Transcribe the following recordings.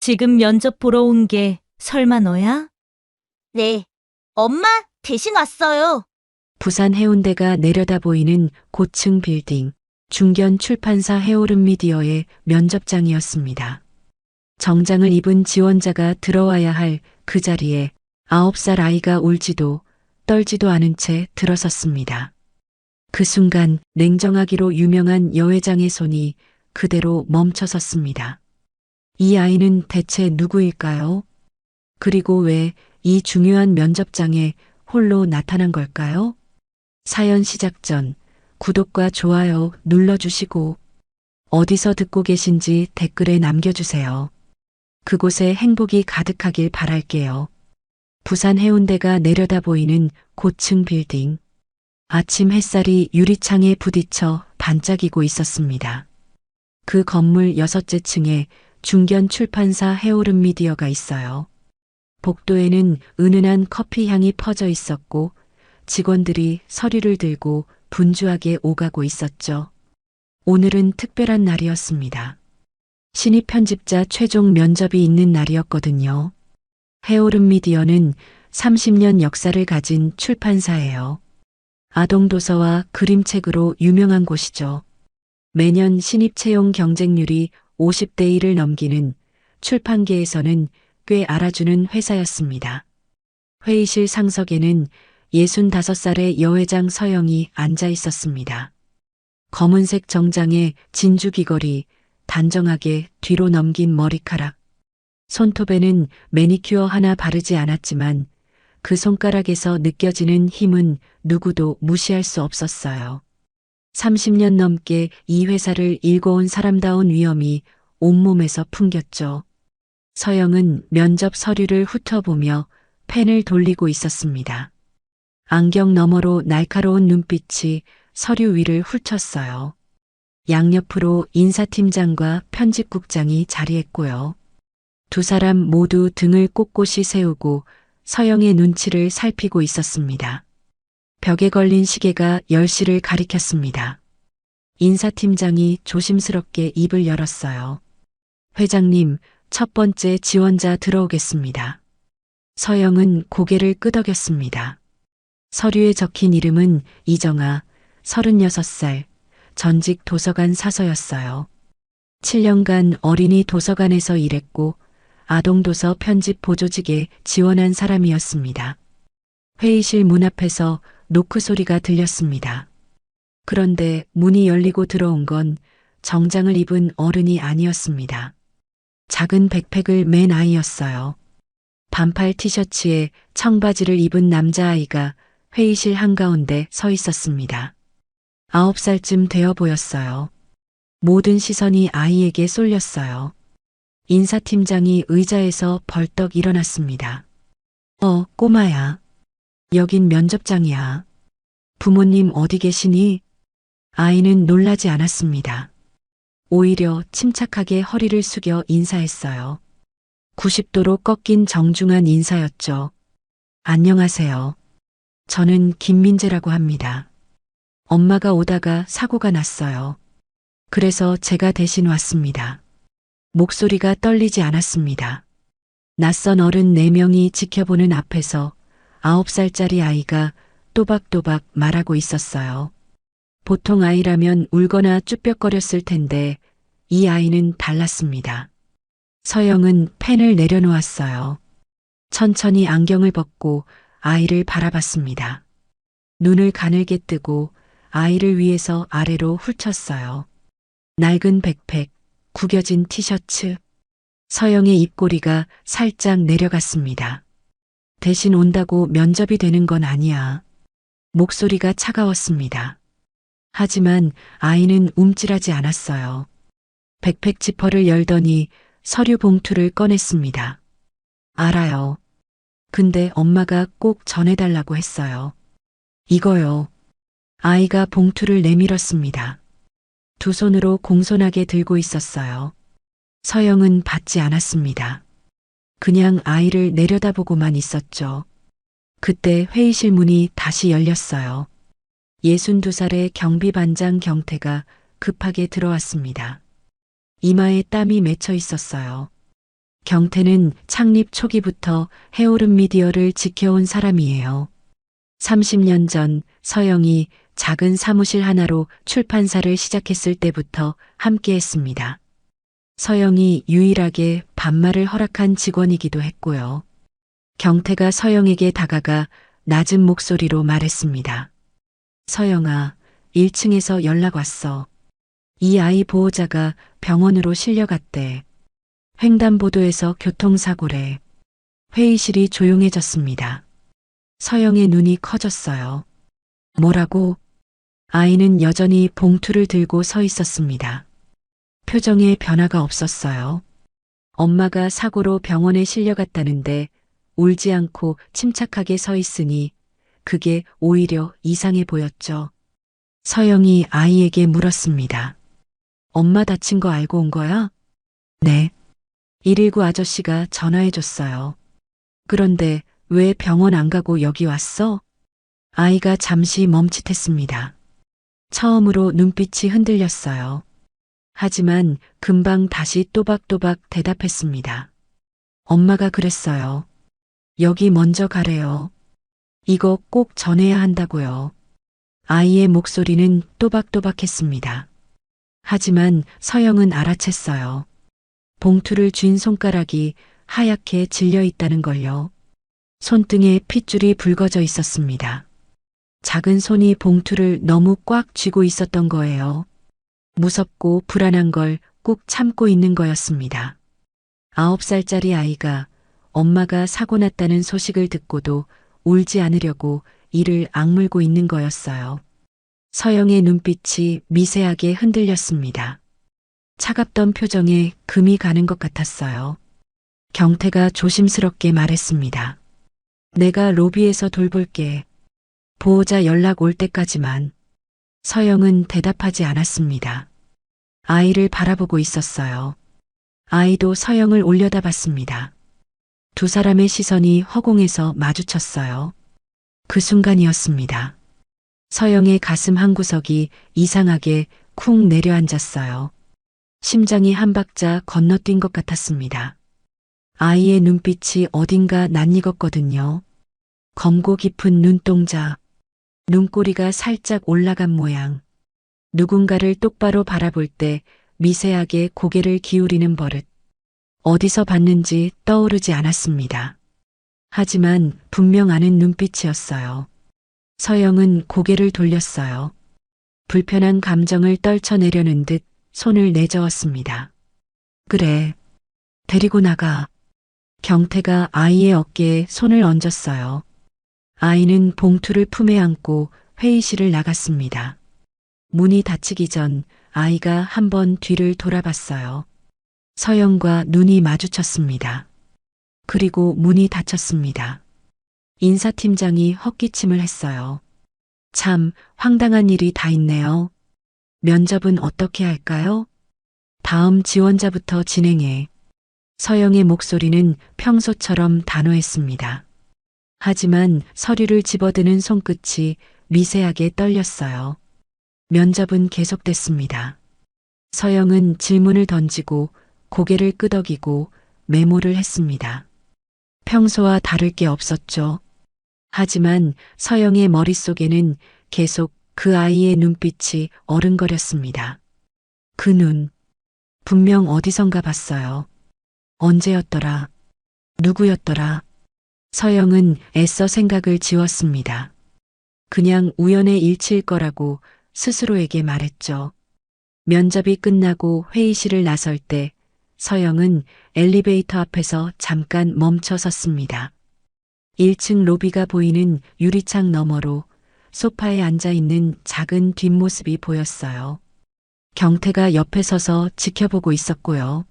지금 면접 보러 온 게 설마 너야? 네. 엄마, 대신 왔어요. 부산 해운대가 내려다 보이는 고층 빌딩, 중견 출판사 해오름 미디어의 면접장이었습니다. 정장을 입은 지원자가 들어와야 할 그 자리에 9살 아이가 울지도 떨지도 않은 채 들어섰습니다. 그 순간 냉정하기로 유명한 여회장의 손이 그대로 멈춰섰습니다. 이 아이는 대체 누구일까요? 그리고 왜 이 중요한 면접장에 홀로 나타난 걸까요? 사연 시작 전 구독과 좋아요 눌러주시고 어디서 듣고 계신지 댓글에 남겨주세요. 그곳에 행복이 가득하길 바랄게요. 부산 해운대가 내려다 보이는 고층 빌딩. 아침 햇살이 유리창에 부딪혀 반짝이고 있었습니다. 그 건물 6째 층에 중견 출판사 해오름 미디어가 있어요. 복도에는 은은한 커피 향이 퍼져 있었고 직원들이 서류를 들고 분주하게 오가고 있었죠. 오늘은 특별한 날이었습니다. 신입 편집자 최종 면접이 있는 날이었거든요. 해오름 미디어는 30년 역사를 가진 출판사예요. 아동도서와 그림책으로 유명한 곳이죠. 매년 신입 채용 경쟁률이 50대 1을 넘기는 출판계에서는 꽤 알아주는 회사였습니다. 회의실 상석에는 65살의 여회장 서영이 앉아 있었습니다. 검은색 정장에 진주 귀걸이, 단정하게 뒤로 넘긴 머리카락. 손톱에는 매니큐어 하나 바르지 않았지만 그 손가락에서 느껴지는 힘은 누구도 무시할 수 없었어요. 30년 넘게 이 회사를 일궈온 사람다운 위엄이 온몸에서 풍겼죠. 서영은 면접 서류를 훑어보며 펜을 돌리고 있었습니다. 안경 너머로 날카로운 눈빛이 서류 위를 훑었어요. 양옆으로 인사팀장과 편집국장이 자리했고요. 두 사람 모두 등을 꼿꼿이 세우고 서영의 눈치를 살피고 있었습니다. 벽에 걸린 시계가 10시를 가리켰습니다. 인사팀장이 조심스럽게 입을 열었어요. 회장님, 첫 번째 지원자 들어오겠습니다. 서영은 고개를 끄덕였습니다. 서류에 적힌 이름은 이정아, 36살, 전직 도서관 사서였어요. 7년간 어린이 도서관에서 일했고 아동도서 편집 보조직에 지원한 사람이었습니다. 회의실 문 앞에서 노크 소리가 들렸습니다. 그런데 문이 열리고 들어온 건 정장을 입은 어른이 아니었습니다. 작은 백팩을 맨 아이였어요. 반팔 티셔츠에 청바지를 입은 남자아이가 회의실 한가운데 서 있었습니다. 9살쯤 되어 보였어요. 모든 시선이 아이에게 쏠렸어요. 인사팀장이 의자에서 벌떡 일어났습니다. 꼬마야. 여긴 면접장이야. 부모님 어디 계시니? 아이는 놀라지 않았습니다. 오히려 침착하게 허리를 숙여 인사했어요. 90도로 꺾인 정중한 인사였죠. 안녕하세요. 저는 김민재라고 합니다. 엄마가 오다가 사고가 났어요. 그래서 제가 대신 왔습니다. 목소리가 떨리지 않았습니다. 낯선 어른 4명이 지켜보는 앞에서 9살짜리 아이가 또박또박 말하고 있었어요. 보통 아이라면 울거나 쭈뼛거렸을 텐데 이 아이는 달랐습니다. 서영은 펜을 내려놓았어요. 천천히 안경을 벗고 아이를 바라봤습니다. 눈을 가늘게 뜨고 아이를 위에서 아래로 훑었어요. 낡은 백팩, 구겨진 티셔츠. 서영의 입꼬리가 살짝 내려갔습니다. 대신 온다고 면접이 되는 건 아니야. 목소리가 차가웠습니다. 하지만 아이는 움찔하지 않았어요. 백팩 지퍼를 열더니 서류 봉투를 꺼냈습니다. 알아요. 근데 엄마가 꼭 전해달라고 했어요. 이거요. 아이가 봉투를 내밀었습니다. 두 손으로 공손하게 들고 있었어요. 서영은 받지 않았습니다. 그냥 아이를 내려다보고만 있었죠. 그때 회의실 문이 다시 열렸어요. 62살의 경비반장 경태가 급하게 들어왔습니다. 이마에 땀이 맺혀 있었어요. 경태는 창립 초기부터 해오름 미디어를 지켜온 사람이에요. 30년 전 서영이 작은 사무실 하나로 출판사를 시작했을 때부터 함께했습니다. 서영이 유일하게 반말을 허락한 직원이기도 했고요. 경태가 서영에게 다가가 낮은 목소리로 말했습니다. 서영아, 1층에서 연락 왔어. 이 아이 보호자가 병원으로 실려갔대. 횡단보도에서 교통사고래. 회의실이 조용해졌습니다. 서영의 눈이 커졌어요. 뭐라고? 아이는 여전히 봉투를 들고 서 있었습니다. 표정에 변화가 없었어요. 엄마가 사고로 병원에 실려갔다는데 울지 않고 침착하게 서 있으니 그게 오히려 이상해 보였죠. 서영이 아이에게 물었습니다. 엄마 다친 거 알고 온 거야? 네. 119 아저씨가 전화해줬어요. 그런데 왜 병원 안 가고 여기 왔어? 아이가 잠시 멈칫했습니다. 처음으로 눈빛이 흔들렸어요. 하지만 금방 다시 또박또박 대답했습니다. 엄마가 그랬어요. 여기 먼저 가래요. 이거 꼭 전해야 한다고요. 아이의 목소리는 또박또박했습니다. 하지만 서영은 알아챘어요. 봉투를 쥔 손가락이 하얗게 질려 있다는 걸요. 손등에 핏줄이 붉어져 있었습니다. 작은 손이 봉투를 너무 꽉 쥐고 있었던 거예요. 무섭고 불안한 걸 꾹 참고 있는 거였습니다. 9살짜리 아이가 엄마가 사고 났다는 소식을 듣고도 울지 않으려고 이를 악물고 있는 거였어요. 서영의 눈빛이 미세하게 흔들렸습니다. 차갑던 표정에 금이 가는 것 같았어요. 경태가 조심스럽게 말했습니다. 내가 로비에서 돌볼게. 보호자 연락 올 때까지만. 서영은 대답하지 않았습니다. 아이를 바라보고 있었어요. 아이도 서영을 올려다봤습니다. 두 사람의 시선이 허공에서 마주쳤어요. 그 순간이었습니다. 서영의 가슴 한구석이 이상하게 쿵 내려앉았어요. 심장이 한 박자 건너뛴 것 같았습니다. 아이의 눈빛이 어딘가 낯익었거든요. 검고 깊은 눈동자, 눈꼬리가 살짝 올라간 모양, 누군가를 똑바로 바라볼 때 미세하게 고개를 기울이는 버릇. 어디서 봤는지 떠오르지 않았습니다. 하지만 분명 아는 눈빛이었어요. 서영은 고개를 돌렸어요. 불편한 감정을 떨쳐내려는 듯 손을 내저었습니다. 그래, 데리고 나가. 경태가 아이의 어깨에 손을 얹었어요. 아이는 봉투를 품에 안고 회의실을 나갔습니다. 문이 닫히기 전 아이가 한번 뒤를 돌아봤어요. 서영과 눈이 마주쳤습니다. 그리고 문이 닫혔습니다. 인사팀장이 헛기침을 했어요. 참 황당한 일이 다 있네요. 면접은 어떻게 할까요? 다음 지원자부터 진행해. 서영의 목소리는 평소처럼 단호했습니다. 하지만 서류를 집어드는 손끝이 미세하게 떨렸어요. 면접은 계속됐습니다. 서영은 질문을 던지고 고개를 끄덕이고 메모를 했습니다. 평소와 다를 게 없었죠. 하지만 서영의 머릿속에는 계속 그 아이의 눈빛이 어른거렸습니다. 그 눈, 분명 어디선가 봤어요. 언제였더라? 누구였더라? 서영은 애써 생각을 지웠습니다. 그냥 우연의 일치일 거라고 스스로에게 말했죠. 면접이 끝나고 회의실을 나설 때 서영은 엘리베이터 앞에서 잠깐 멈춰 섰습니다. 1층 로비가 보이는 유리창 너머로 소파에 앉아 있는 작은 뒷모습이 보였어요. 경태가 옆에 서서 지켜보고 있었고요.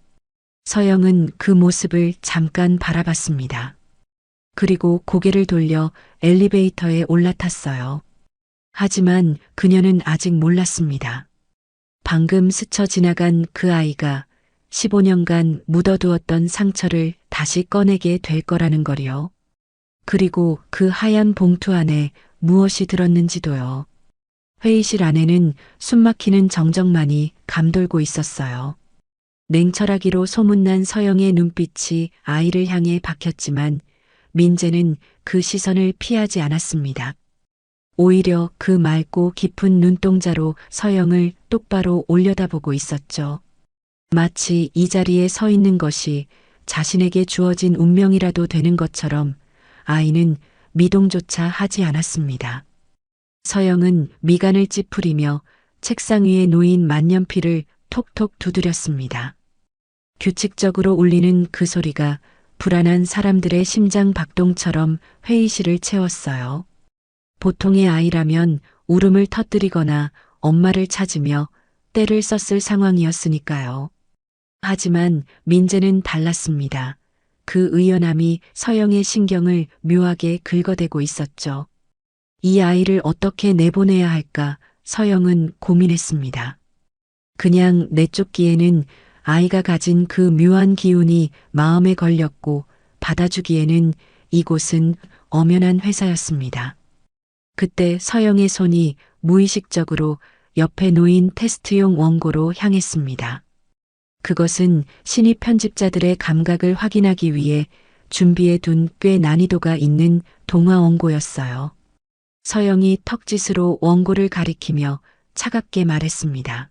서영은 그 모습을 잠깐 바라봤습니다. 그리고 고개를 돌려 엘리베이터에 올라탔어요. 하지만 그녀는 아직 몰랐습니다. 방금 스쳐 지나간 그 아이가 15년간 묻어두었던 상처를 다시 꺼내게 될 거라는 거리요. 그리고 그 하얀 봉투 안에 무엇이 들었는지도요. 회의실 안에는 숨막히는 정적만이 감돌고 있었어요. 냉철하기로 소문난 서영의 눈빛이 아이를 향해 박혔지만 민재는 그 시선을 피하지 않았습니다. 오히려 그 맑고 깊은 눈동자로 서영을 똑바로 올려다보고 있었죠. 마치 이 자리에 서 있는 것이 자신에게 주어진 운명이라도 되는 것처럼 아이는 미동조차 하지 않았습니다. 서영은 미간을 찌푸리며 책상 위에 놓인 만년필을 톡톡 두드렸습니다. 규칙적으로 울리는 그 소리가 불안한 사람들의 심장 박동처럼 회의실을 채웠어요. 보통의 아이라면 울음을 터뜨리거나 엄마를 찾으며 떼를 썼을 상황이었으니까요. 하지만 민재는 달랐습니다. 그 의연함이 서영의 신경을 묘하게 긁어대고 있었죠. 이 아이를 어떻게 내보내야 할까 서영은 고민했습니다. 그냥 내쫓기에는 아이가 가진 그 묘한 기운이 마음에 걸렸고 받아주기에는 이곳은 엄연한 회사였습니다. 그때 서영의 손이 무의식적으로 옆에 놓인 테스트용 원고로 향했습니다. 그것은 신입 편집자들의 감각을 확인하기 위해 준비해 둔 꽤 난이도가 있는 동화 원고였어요. 서영이 턱짓으로 원고를 가리키며 차갑게 말했습니다.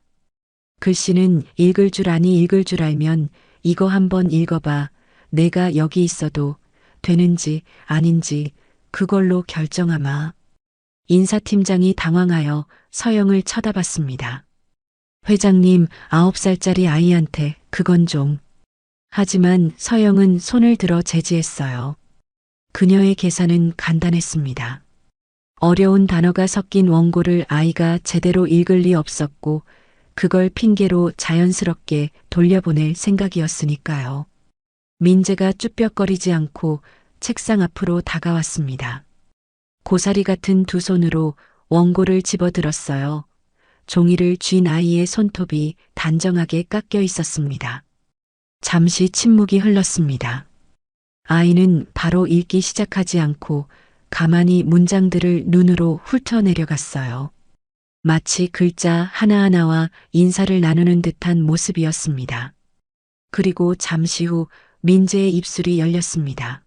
글씨는 읽을 줄 아니 읽을 줄 알면 이거 한번 읽어봐. 내가 여기 있어도 되는지 아닌지 그걸로 결정하마. 인사팀장이 당황하여 서영을 쳐다봤습니다. 회장님, 9살짜리 아이한테 그건 좀. 하지만 서영은 손을 들어 제지했어요. 그녀의 계산은 간단했습니다. 어려운 단어가 섞인 원고를 아이가 제대로 읽을 리 없었고 그걸 핑계로 자연스럽게 돌려보낼 생각이었으니까요. 민재가 쭈뼛거리지 않고 책상 앞으로 다가왔습니다. 고사리 같은 두 손으로 원고를 집어들었어요. 종이를 쥔 아이의 손톱이 단정하게 깎여 있었습니다. 잠시 침묵이 흘렀습니다. 아이는 바로 읽기 시작하지 않고 가만히 문장들을 눈으로 훑어내려갔어요. 마치 글자 하나하나와 인사를 나누는 듯한 모습이었습니다. 그리고 잠시 후 민재의 입술이 열렸습니다.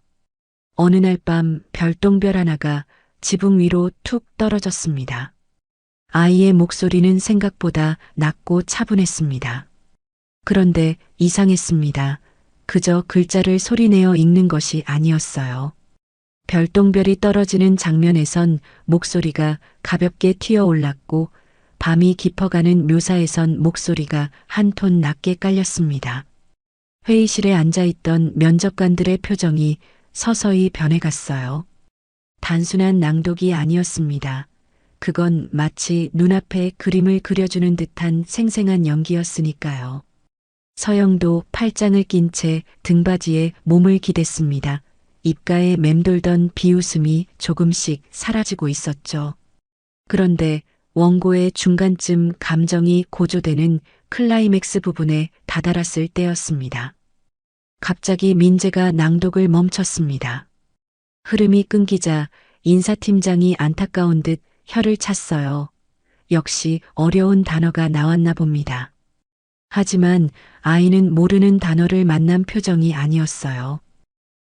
어느 날 밤 별똥별 하나가 지붕 위로 툭 떨어졌습니다. 아이의 목소리는 생각보다 낮고 차분했습니다. 그런데 이상했습니다. 그저 글자를 소리내어 읽는 것이 아니었어요. 별똥별이 떨어지는 장면에선 목소리가 가볍게 튀어올랐고 밤이 깊어가는 묘사에선 목소리가 한 톤 낮게 깔렸습니다. 회의실에 앉아있던 면접관들의 표정이 서서히 변해갔어요. 단순한 낭독이 아니었습니다. 그건 마치 눈앞에 그림을 그려주는 듯한 생생한 연기였으니까요. 서영도 팔짱을 낀 채 등받이에 몸을 기댔습니다. 입가에 맴돌던 비웃음이 조금씩 사라지고 있었죠. 그런데 원고의 중간쯤 감정이 고조되는 클라이맥스 부분에 다다랐을 때였습니다. 갑자기 민재가 낭독을 멈췄습니다. 흐름이 끊기자 인사팀장이 안타까운 듯 혀를 찼어요. 역시 어려운 단어가 나왔나 봅니다. 하지만 아이는 모르는 단어를 만난 표정이 아니었어요.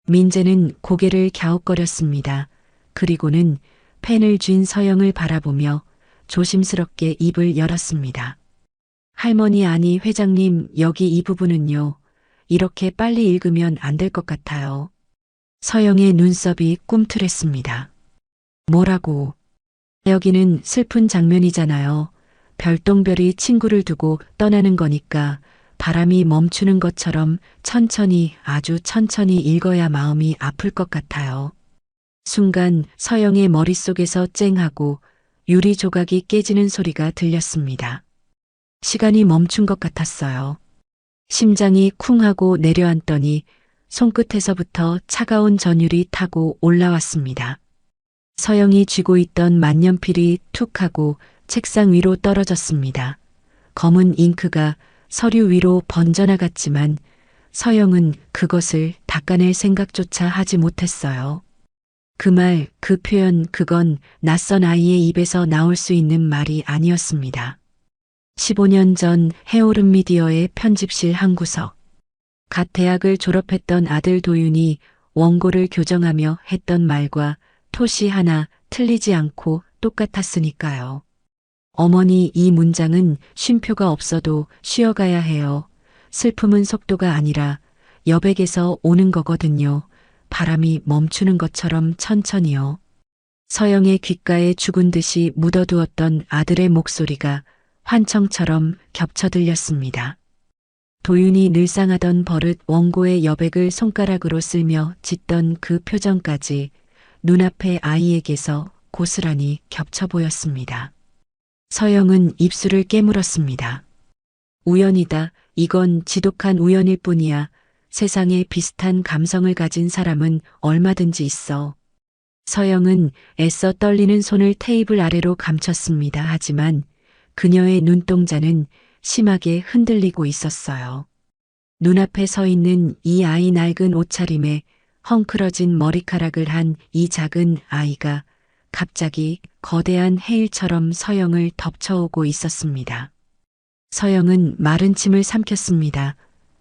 민재는 고개를 갸웃거렸습니다. 그리고는 펜을 쥔 서영을 바라보며 조심스럽게 입을 열었습니다. 할머니 아니 회장님, 여기 이 부분은요. 이렇게 빨리 읽으면 안 될 것 같아요. 서영의 눈썹이 꿈틀했습니다. 뭐라고? 여기는 슬픈 장면이잖아요. 별똥별이 친구를 두고 떠나는 거니까 바람이 멈추는 것처럼 천천히, 아주 천천히 읽어야 마음이 아플 것 같아요. 순간 서영의 머릿속에서 쨍하고 유리 조각이 깨지는 소리가 들렸습니다. 시간이 멈춘 것 같았어요. 심장이 쿵 하고 내려앉더니 손끝에서부터 차가운 전율이 타고 올라왔습니다. 서영이 쥐고 있던 만년필이 툭 하고 책상 위로 떨어졌습니다. 검은 잉크가 서류 위로 번져나갔지만 서영은 그것을 닦아낼 생각조차 하지 못했어요. 그 말, 그 표현, 그건 낯선 아이의 입에서 나올 수 있는 말이 아니었습니다. 15년 전 해오름 미디어의 편집실 한 구석. 갓 대학을 졸업했던 아들 도윤이 원고를 교정하며 했던 말과 토시 하나 틀리지 않고 똑같았으니까요. 어머니, 이 문장은 쉼표가 없어도 쉬어가야 해요. 슬픔은 속도가 아니라 여백에서 오는 거거든요. 바람이 멈추는 것처럼 천천히요. 서영의 귓가에 죽은 듯이 묻어두었던 아들의 목소리가 환청처럼 겹쳐 들렸습니다. 도윤이 늘상 하던 버릇 원고의 여백을 손가락으로 쓸며 짓던 그 표정까지 눈앞의 아이에게서 고스란히 겹쳐 보였습니다. 서영은 입술을 깨물었습니다. 우연이다. 이건 지독한 우연일 뿐이야. 세상에 비슷한 감성을 가진 사람은 얼마든지 있어. 서영은 애써 떨리는 손을 테이블 아래로 감췄습니다. 하지만 그녀의 눈동자는 심하게 흔들리고 있었어요. 눈앞에 서 있는 이 아이, 낡은 옷차림에 헝클어진 머리카락을 한 이 작은 아이가 갑자기 거대한 해일처럼 서영을 덮쳐오고 있었습니다. 서영은 마른 침을 삼켰습니다.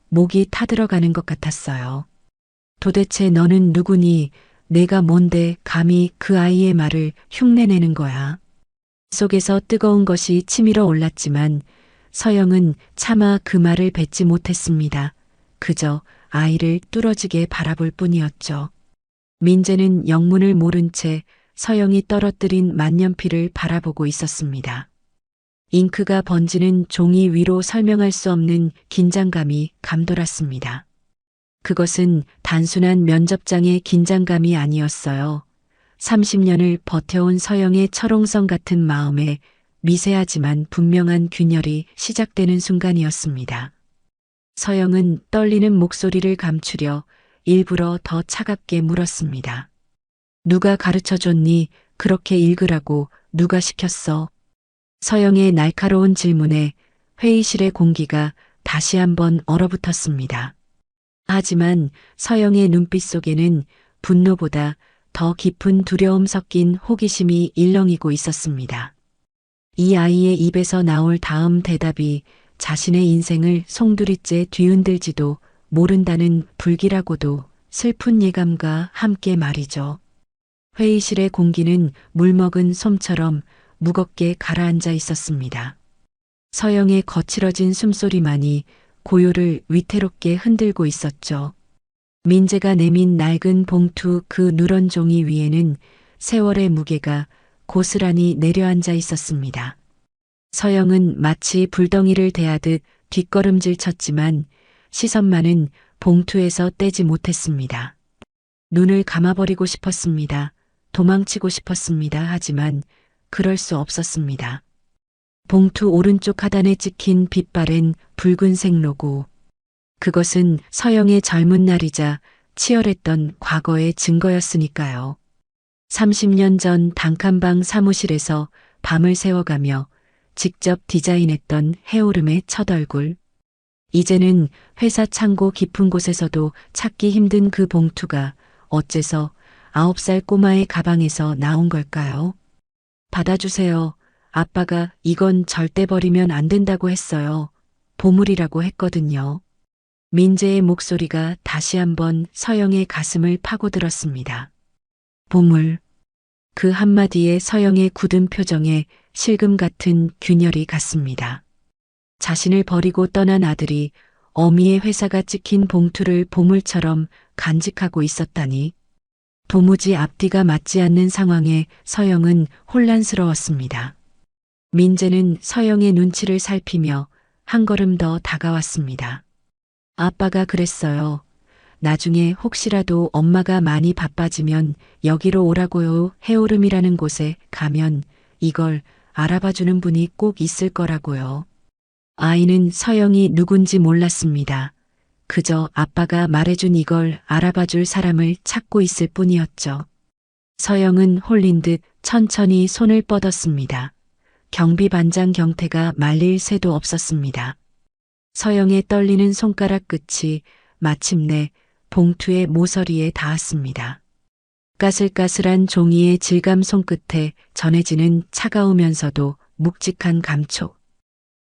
목이 타들어가는 것 같았어요. 도대체 너는 누구니? 내가 뭔데 감히 그 아이의 말을 흉내내는 거야? 속에서 뜨거운 것이 치밀어 올랐지만 서영은 차마 그 말을 뱉지 못했습니다. 그저 아이를 뚫어지게 바라볼 뿐이었죠. 민재는 영문을 모른 채 서영이 떨어뜨린 만년필을 바라보고 있었습니다. 잉크가 번지는 종이 위로 설명할 수 없는 긴장감이 감돌았습니다. 그것은 단순한 면접장의 긴장감이 아니었어요. 30년을 버텨온 서영의 철옹성 같은 마음에 미세하지만 분명한 균열이 시작되는 순간이었습니다. 서영은 떨리는 목소리를 감추려 일부러 더 차갑게 물었습니다. 누가 가르쳐줬니? 그렇게 읽으라고 누가 시켰어? 서영의 날카로운 질문에 회의실의 공기가 다시 한번 얼어붙었습니다. 하지만 서영의 눈빛 속에는 분노보다 더 깊은 두려움 섞인 호기심이 일렁이고 있었습니다. 이 아이의 입에서 나올 다음 대답이 자신의 인생을 송두리째 뒤흔들지도 모른다는 불길하고도 슬픈 예감과 함께 말이죠. 회의실의 공기는 물먹은 솜처럼 무겁게 가라앉아 있었습니다. 서영의 거칠어진 숨소리만이 고요를 위태롭게 흔들고 있었죠. 민재가 내민 낡은 봉투 그 누런 종이 위에는 세월의 무게가 고스란히 내려앉아 있었습니다. 서영은 마치 불덩이를 대하듯 뒷걸음질 쳤지만 시선만은 봉투에서 떼지 못했습니다. 눈을 감아버리고 싶었습니다. 도망치고 싶었습니다. 하지만 그럴 수 없었습니다. 봉투 오른쪽 하단에 찍힌 빛바랜 붉은색 로고. 그것은 서영의 젊은 날이자 치열했던 과거의 증거였으니까요. 30년 전 단칸방 사무실에서 밤을 새워가며 직접 디자인했던 해오름의 첫 얼굴. 이제는 회사 창고 깊은 곳에서도 찾기 힘든 그 봉투가 어째서 9살 꼬마의 가방에서 나온 걸까요? 받아주세요. 아빠가 이건 절대 버리면 안 된다고 했어요. 보물이라고 했거든요. 민재의 목소리가 다시 한번 서영의 가슴을 파고들었습니다. 보물. 그 한마디에 서영의 굳은 표정에 실금 같은 균열이 갔습니다. 자신을 버리고 떠난 아들이 어미의 회사가 찍힌 봉투를 보물처럼 간직하고 있었다니. 도무지 앞뒤가 맞지 않는 상황에 서영은 혼란스러웠습니다. 민재는 서영의 눈치를 살피며 한 걸음 더 다가왔습니다. 아빠가 그랬어요. 나중에 혹시라도 엄마가 많이 바빠지면 여기로 오라고요. 해오름이라는 곳에 가면 이걸 알아봐주는 분이 꼭 있을 거라고요. 아이는 서영이 누군지 몰랐습니다. 그저 아빠가 말해준 이걸 알아봐줄 사람을 찾고 있을 뿐이었죠. 서영은 홀린 듯 천천히 손을 뻗었습니다. 경비반장 경태가 말릴 새도 없었습니다. 서영의 떨리는 손가락 끝이 마침내 봉투의 모서리에 닿았습니다. 까슬까슬한 종이의 질감 손끝에 전해지는 차가우면서도 묵직한 감촉.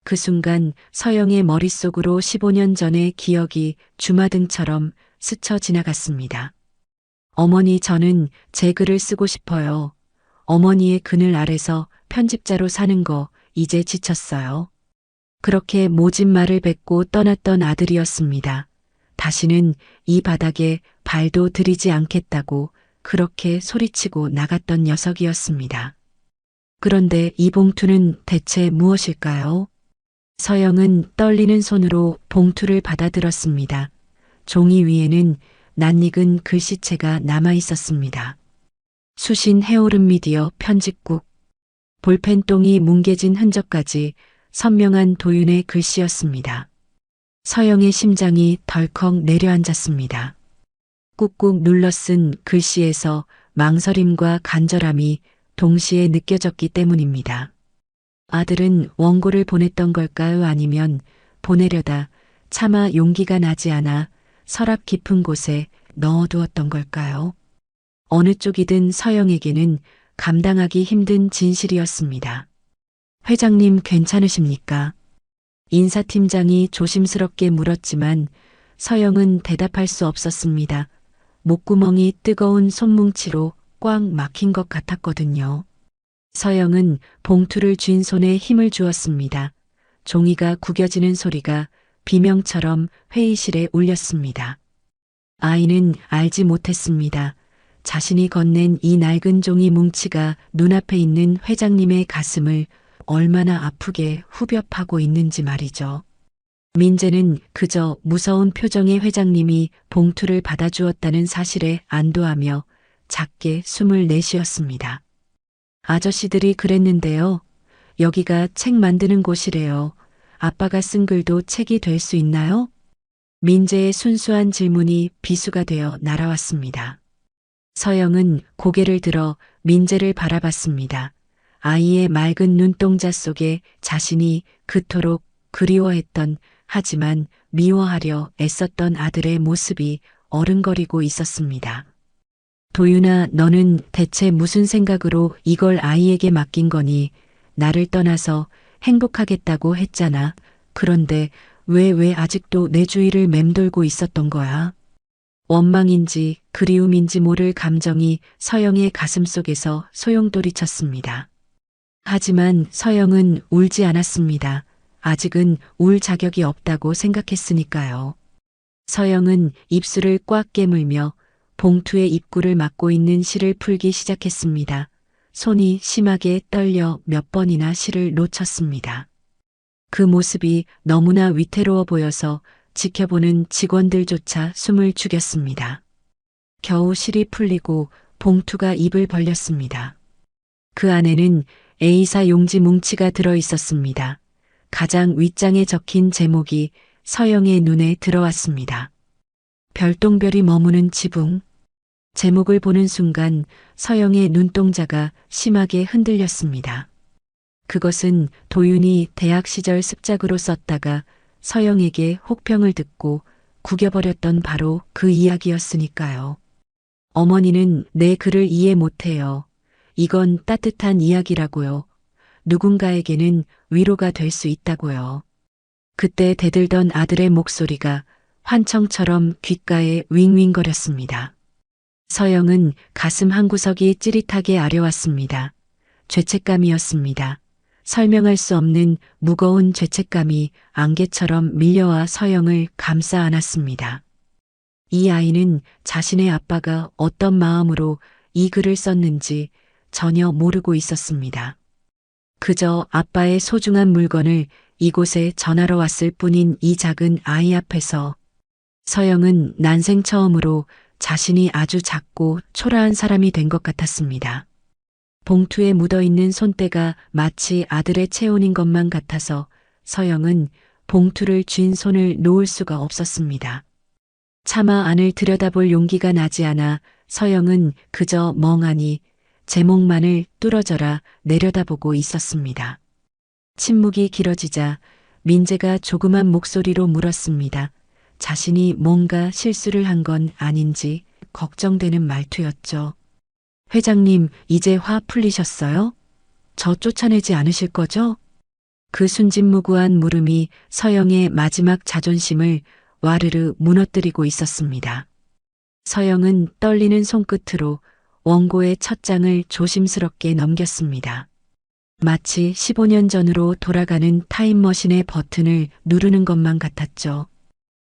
그 순간 서영의 머릿속으로 15년 전의 기억이 주마등처럼 스쳐 지나갔습니다. 어머니, 저는 제 글을 쓰고 싶어요. 어머니의 그늘 아래서 편집자로 사는 거 이제 지쳤어요. 그렇게 모진 말을 뱉고 떠났던 아들이었습니다. 다시는 이 바닥에 발도 들이지 않겠다고 그렇게 소리치고 나갔던 녀석이었습니다. 그런데 이 봉투는 대체 무엇일까요? 서영은 떨리는 손으로 봉투를 받아들었습니다. 종이 위에는 낯익은 글씨체가 남아 있었습니다. 수신 해오름 미디어 편집국. 볼펜똥이 뭉개진 흔적까지 선명한 도윤의 글씨였습니다. 서영의 심장이 덜컥 내려앉았습니다. 꾹꾹 눌러 쓴 글씨에서 망설임과 간절함이 동시에 느껴졌기 때문입니다. 아들은 원고를 보냈던 걸까요? 아니면 보내려다 차마 용기가 나지 않아 서랍 깊은 곳에 넣어두었던 걸까요? 어느 쪽이든 서영에게는 감당하기 힘든 진실이었습니다. 회장님 괜찮으십니까? 인사팀장이 조심스럽게 물었지만 서영은 대답할 수 없었습니다. 목구멍이 뜨거운 손뭉치로 꽉 막힌 것 같았거든요. 서영은 봉투를 쥔 손에 힘을 주었습니다. 종이가 구겨지는 소리가 비명처럼 회의실에 울렸습니다. 아이는 알지 못했습니다. 자신이 건넨 이 낡은 종이 뭉치가 눈앞에 있는 회장님의 가슴을 얼마나 아프게 후벼 파고 있는지 말이죠. 민재는 그저 무서운 표정의 회장님이 봉투를 받아주었다는 사실에 안도하며 작게 숨을 내쉬었습니다. 아저씨들이 그랬는데요. 여기가 책 만드는 곳이래요. 아빠가 쓴 글도 책이 될 수 있나요? 민재의 순수한 질문이 비수가 되어 날아왔습니다. 서영은 고개를 들어 민재를 바라봤습니다. 아이의 맑은 눈동자 속에 자신이 그토록 그리워했던 하지만 미워하려 애썼던 아들의 모습이 어른거리고 있었습니다. 도윤아, 너는 대체 무슨 생각으로 이걸 아이에게 맡긴 거니? 나를 떠나서 행복하겠다고 했잖아. 그런데 왜 아직도 내 주위를 맴돌고 있었던 거야? 원망인지 그리움인지 모를 감정이 서영의 가슴속에서 소용돌이쳤습니다. 하지만 서영은 울지 않았습니다. 아직은 울 자격이 없다고 생각했으니까요. 서영은 입술을 꽉 깨물며 봉투의 입구를 막고 있는 실을 풀기 시작했습니다. 손이 심하게 떨려 몇 번이나 실을 놓쳤습니다. 그 모습이 너무나 위태로워 보여서 지켜보는 직원들조차 숨을 죽였습니다. 겨우 실이 풀리고 봉투가 입을 벌렸습니다. 그 안에는 A사 용지 뭉치가 들어 있었습니다. 가장 윗장에 적힌 제목이 서영의 눈에 들어왔습니다. 별똥별이 머무는 지붕. 제목을 보는 순간 서영의 눈동자가 심하게 흔들렸습니다. 그것은 도윤이 대학 시절 습작으로 썼다가 서영에게 혹평을 듣고 구겨버렸던 바로 그 이야기였으니까요. 어머니는 내 글을 이해 못해요. 이건 따뜻한 이야기라고요. 누군가에게는 위로가 될 수 있다고요. 그때 대들던 아들의 목소리가 환청처럼 귓가에 윙윙거렸습니다. 서영은 가슴 한구석이 찌릿하게 아려왔습니다. 죄책감이었습니다. 설명할 수 없는 무거운 죄책감이 안개처럼 밀려와 서영을 감싸 안았습니다. 이 아이는 자신의 아빠가 어떤 마음으로 이 글을 썼는지 전혀 모르고 있었습니다. 그저 아빠의 소중한 물건을 이곳에 전하러 왔을 뿐인 이 작은 아이 앞에서 서영은 난생 처음으로 자신이 아주 작고 초라한 사람이 된 것 같았습니다. 봉투에 묻어있는 손때가 마치 아들의 체온인 것만 같아서 서영은 봉투를 쥔 손을 놓을 수가 없었습니다. 차마 안을 들여다볼 용기가 나지 않아 서영은 그저 멍하니 제목만을 뚫어져라 내려다보고 있었습니다. 침묵이 길어지자 민재가 조그만 목소리로 물었습니다. 자신이 뭔가 실수를 한 건 아닌지 걱정되는 말투였죠. 회장님, 이제 화 풀리셨어요? 저 쫓아내지 않으실 거죠? 그 순진무구한 물음이 서영의 마지막 자존심을 와르르 무너뜨리고 있었습니다. 서영은 떨리는 손끝으로 원고의 첫 장을 조심스럽게 넘겼습니다. 마치 15년 전으로 돌아가는 타임머신의 버튼을 누르는 것만 같았죠.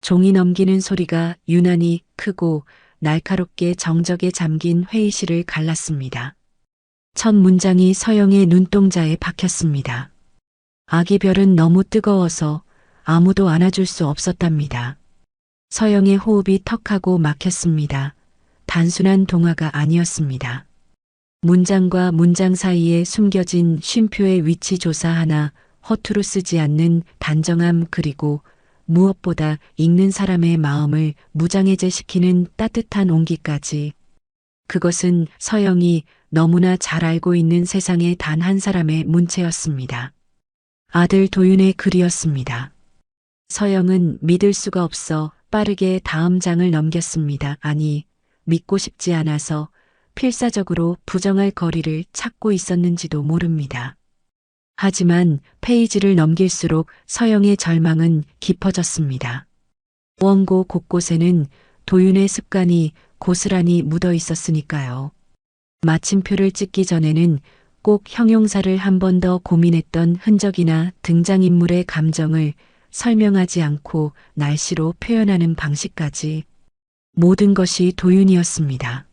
종이 넘기는 소리가 유난히 크고 날카롭게 정적에 잠긴 회의실을 갈랐습니다. 첫 문장이 서영의 눈동자에 박혔습니다. 아기 별은 너무 뜨거워서 아무도 안아줄 수 없었답니다. 서영의 호흡이 턱하고 막혔습니다. 단순한 동화가 아니었습니다. 문장과 문장 사이에 숨겨진 쉼표의 위치 조사 하나, 허투루 쓰지 않는 단정함, 그리고 무엇보다 읽는 사람의 마음을 무장해제시키는 따뜻한 온기까지. 그것은 서영이 너무나 잘 알고 있는 세상의 단 한 사람의 문체였습니다. 아들 도윤의 글이었습니다. 서영은 믿을 수가 없어 빠르게 다음 장을 넘겼습니다. 아니, 믿고 싶지 않아서 필사적으로 부정할 거리를 찾고 있었는지도 모릅니다. 하지만 페이지를 넘길수록 서영의 절망은 깊어졌습니다. 원고 곳곳에는 도윤의 습관이 고스란히 묻어 있었으니까요. 마침표를 찍기 전에는 꼭 형용사를 한 번 더 고민했던 흔적이나 등장인물의 감정을 설명하지 않고 날씨로 표현하는 방식까지 모든 것이 도윤이었습니다.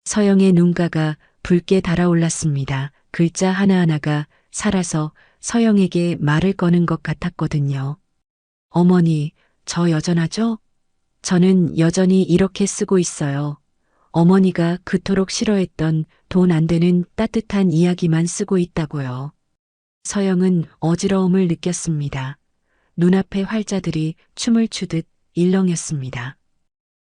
서영의 눈가가 붉게 달아올랐습니다. 글자 하나하나가 살아서 서영에게 말을 거는 것 같았거든요. 어머니, 저 여전하죠? 저는 여전히 이렇게 쓰고 있어요. 어머니가 그토록 싫어했던 돈 안 되는 따뜻한 이야기만 쓰고 있다고요. 서영은 어지러움을 느꼈습니다. 눈앞의 활자들이 춤을 추듯 일렁였습니다.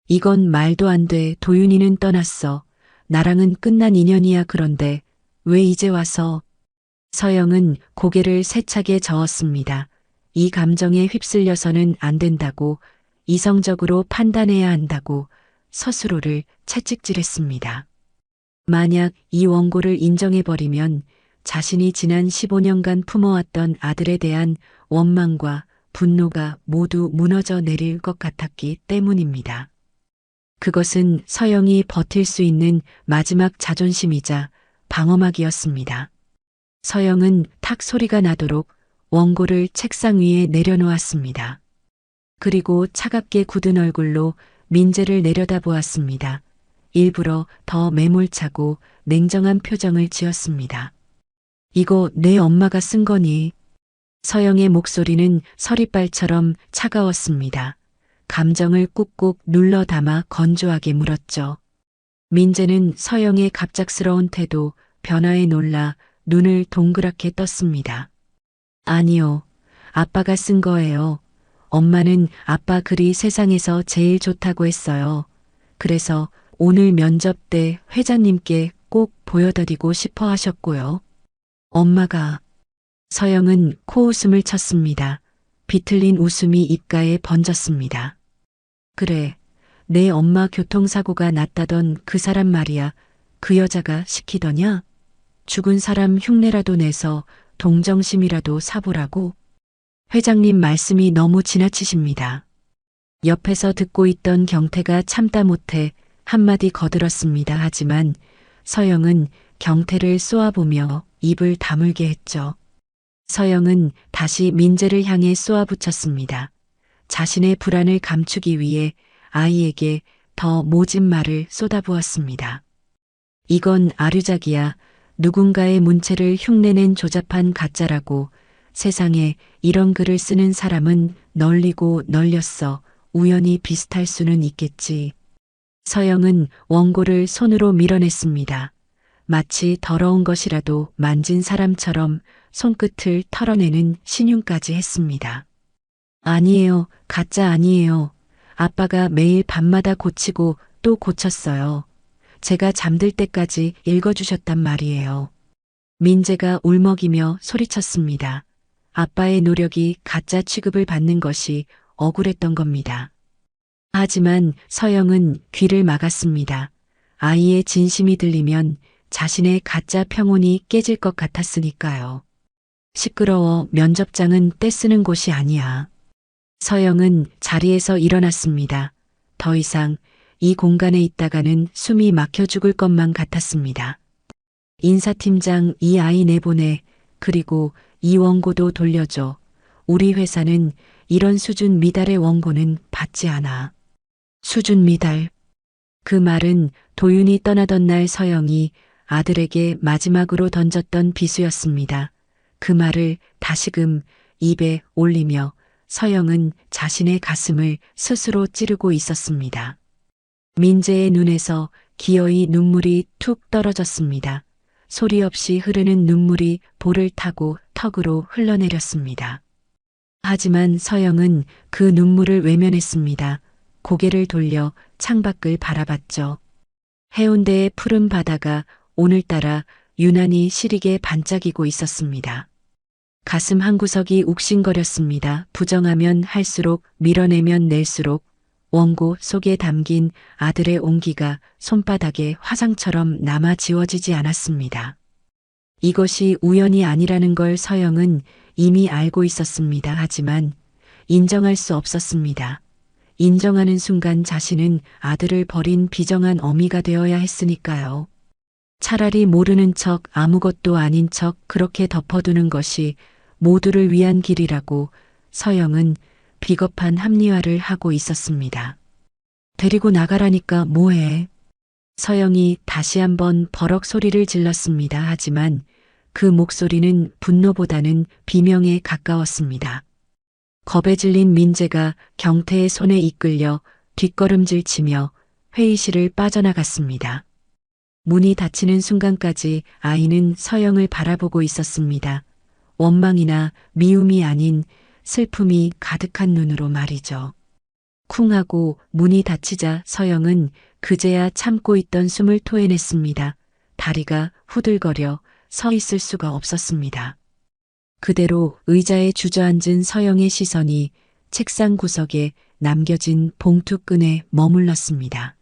이건 말도 안 돼. 도윤이는 떠났어. 나랑은 끝난 인연이야. 그런데 왜 이제 와서? 서영은 고개를 세차게 저었습니다. 이 감정에 휩쓸려서는 안 된다고, 이성적으로 판단해야 한다고 스스로를 채찍질했습니다. 만약 이 원고를 인정해버리면 자신이 지난 15년간 품어왔던 아들에 대한 원망과 분노가 모두 무너져 내릴 것 같았기 때문입니다. 그것은 서영이 버틸 수 있는 마지막 자존심이자 방어막이었습니다. 서영은 탁 소리가 나도록 원고를 책상 위에 내려놓았습니다. 그리고 차갑게 굳은 얼굴로 민재를 내려다보았습니다. 일부러 더 매몰차고 냉정한 표정을 지었습니다. 이거 내 엄마가 쓴 거니? 서영의 목소리는 서리발처럼 차가웠습니다. 감정을 꾹꾹 눌러 담아 건조하게 물었죠. 민재는 서영의 갑작스러운 태도, 변화에 놀라 눈을 동그랗게 떴습니다. 아니요, 아빠가 쓴 거예요. 엄마는 아빠 글이 세상에서 제일 좋다고 했어요. 그래서 오늘 면접 때 회장님께 꼭 보여드리고 싶어 하셨고요. 엄마가. 서영은 코웃음을 쳤습니다. 비틀린 웃음이 입가에 번졌습니다. 그래, 내 엄마 교통사고가 났다던 그 사람 말이야. 그 여자가 시키더냐? 죽은 사람 흉내라도 내서 동정심이라도 사보라고. 회장님 말씀이 너무 지나치십니다. 옆에서 듣고 있던 경태가 참다 못해 한마디 거들었습니다. 하지만 서영은 경태를 쏘아보며 입을 다물게 했죠. 서영은 다시 민재를 향해 쏘아붙였습니다. 자신의 불안을 감추기 위해 아이에게 더 모진 말을 쏟아부었습니다. 이건 아류작이야. 누군가의 문체를 흉내낸 조잡한 가짜라고. 세상에 이런 글을 쓰는 사람은 널리고 널렸어. 우연히 비슷할 수는 있겠지. 서영은 원고를 손으로 밀어냈습니다. 마치 더러운 것이라도 만진 사람처럼 손끝을 털어내는 신용까지 했습니다. 아니에요. 가짜 아니에요. 아빠가 매일 밤마다 고치고 또 고쳤어요. 제가 잠들 때까지 읽어주셨단 말이에요. 민재가 울먹이며 소리쳤습니다. 아빠의 노력이 가짜 취급을 받는 것이 억울했던 겁니다. 하지만 서영은 귀를 막았습니다. 아이의 진심이 들리면 자신의 가짜 평온이 깨질 것 같았으니까요. 시끄러워. 면접장은 떼쓰는 곳이 아니야. 서영은 자리에서 일어났습니다. 더 이상 이 공간에 있다가는 숨이 막혀 죽을 것만 같았습니다. 인사팀장, 이 아이 내보내. 그리고 이 원고도 돌려줘. 우리 회사는 이런 수준 미달의 원고는 받지 않아. 수준 미달. 그 말은 도윤이 떠나던 날 서영이 아들에게 마지막으로 던졌던 비수였습니다. 그 말을 다시금 입에 올리며 서영은 자신의 가슴을 스스로 찌르고 있었습니다. 민재의 눈에서 기어이 눈물이 툭 떨어졌습니다. 소리 없이 흐르는 눈물이 볼을 타고 턱으로 흘러내렸습니다. 하지만 서영은 그 눈물을 외면했습니다. 고개를 돌려 창밖을 바라봤죠. 해운대의 푸른 바다가 오늘따라 유난히 시리게 반짝이고 있었습니다. 가슴 한구석이 욱신거렸습니다. 부정하면 할수록, 밀어내면 낼수록 원고 속에 담긴 아들의 온기가 손바닥에 화상처럼 남아 지워지지 않았습니다. 이것이 우연이 아니라는 걸 서영은 이미 알고 있었습니다. 하지만 인정할 수 없었습니다. 인정하는 순간 자신은 아들을 버린 비정한 어미가 되어야 했으니까요. 차라리 모르는 척, 아무것도 아닌 척 그렇게 덮어두는 것이 모두를 위한 길이라고 서영은 비겁한 합리화를 하고 있었습니다. 데리고 나가라니까 뭐해? 서영이 다시 한번 버럭 소리를 질렀습니다. 하지만 그 목소리는 분노보다는 비명에 가까웠습니다. 겁에 질린 민재가 경태의 손에 이끌려 뒷걸음질 치며 회의실을 빠져나갔습니다. 문이 닫히는 순간까지 아이는 서영을 바라보고 있었습니다. 원망이나 미움이 아닌 슬픔이 가득한 눈으로 말이죠. 쿵 하고 문이 닫히자 서영은 그제야 참고 있던 숨을 토해냈습니다. 다리가 후들거려 서 있을 수가 없었습니다. 그대로 의자에 주저앉은 서영의 시선이 책상 구석에 남겨진 봉투끈에 머물렀습니다.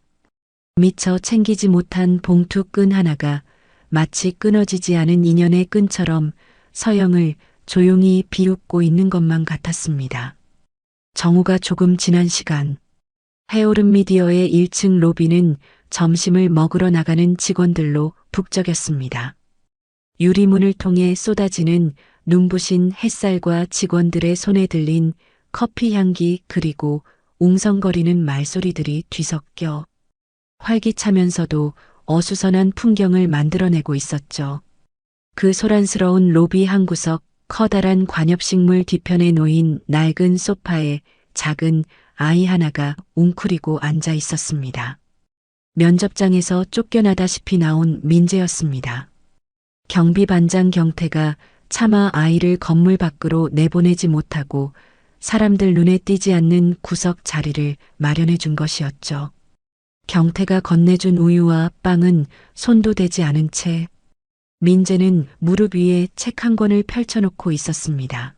미처 챙기지 못한 봉투끈 하나가 마치 끊어지지 않은 인연의 끈처럼 서영을 조용히 비웃고 있는 것만 같았습니다. 정오가 조금 지난 시간, 해오름 미디어의 1층 로비는 점심을 먹으러 나가는 직원들로 북적였습니다. 유리문을 통해 쏟아지는 눈부신 햇살과 직원들의 손에 들린 커피 향기 그리고 웅성거리는 말소리들이 뒤섞여 활기차면서도 어수선한 풍경을 만들어내고 있었죠. 그 소란스러운 로비 한 구석, 커다란 관엽식물 뒤편에 놓인 낡은 소파에 작은 아이 하나가 웅크리고 앉아 있었습니다. 면접장에서 쫓겨나다시피 나온 민재였습니다. 경비반장 경태가 차마 아이를 건물 밖으로 내보내지 못하고 사람들 눈에 띄지 않는 구석 자리를 마련해 준 것이었죠. 경태가 건네준 우유와 빵은 손도 대지 않은 채 민재는 무릎 위에 책 한 권을 펼쳐놓고 있었습니다.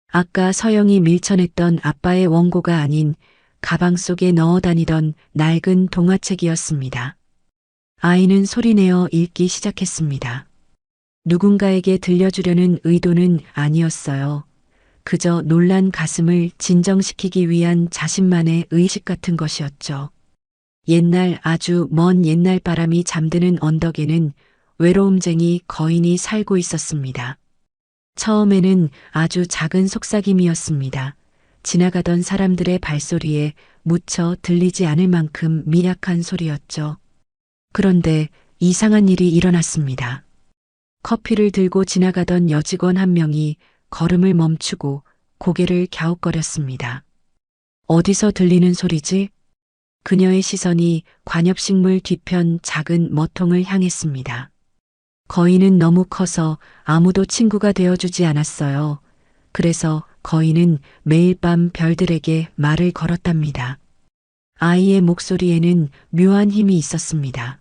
아까 서영이 밀쳐냈던 아빠의 원고가 아닌 가방 속에 넣어 다니던 낡은 동화책이었습니다. 아이는 소리내어 읽기 시작했습니다. 누군가에게 들려주려는 의도는 아니었어요. 그저 놀란 가슴을 진정시키기 위한 자신만의 의식 같은 것이었죠. 옛날, 아주 먼 옛날 바람이 잠드는 언덕에는 외로움쟁이 거인이 살고 있었습니다. 처음에는 아주 작은 속삭임이었습니다. 지나가던 사람들의 발소리에 무쳐 들리지 않을 만큼 미약한 소리였죠. 그런데 이상한 일이 일어났습니다. 커피를 들고 지나가던 여직원 한 명이 걸음을 멈추고 고개를 갸웃거렸습니다. 어디서 들리는 소리지? 그녀의 시선이 관엽식물 뒤편 작은 머통을 향했습니다. 거인은 너무 커서 아무도 친구가 되어주지 않았어요. 그래서 거인은 매일 밤 별들에게 말을 걸었답니다. 아이의 목소리에는 묘한 힘이 있었습니다.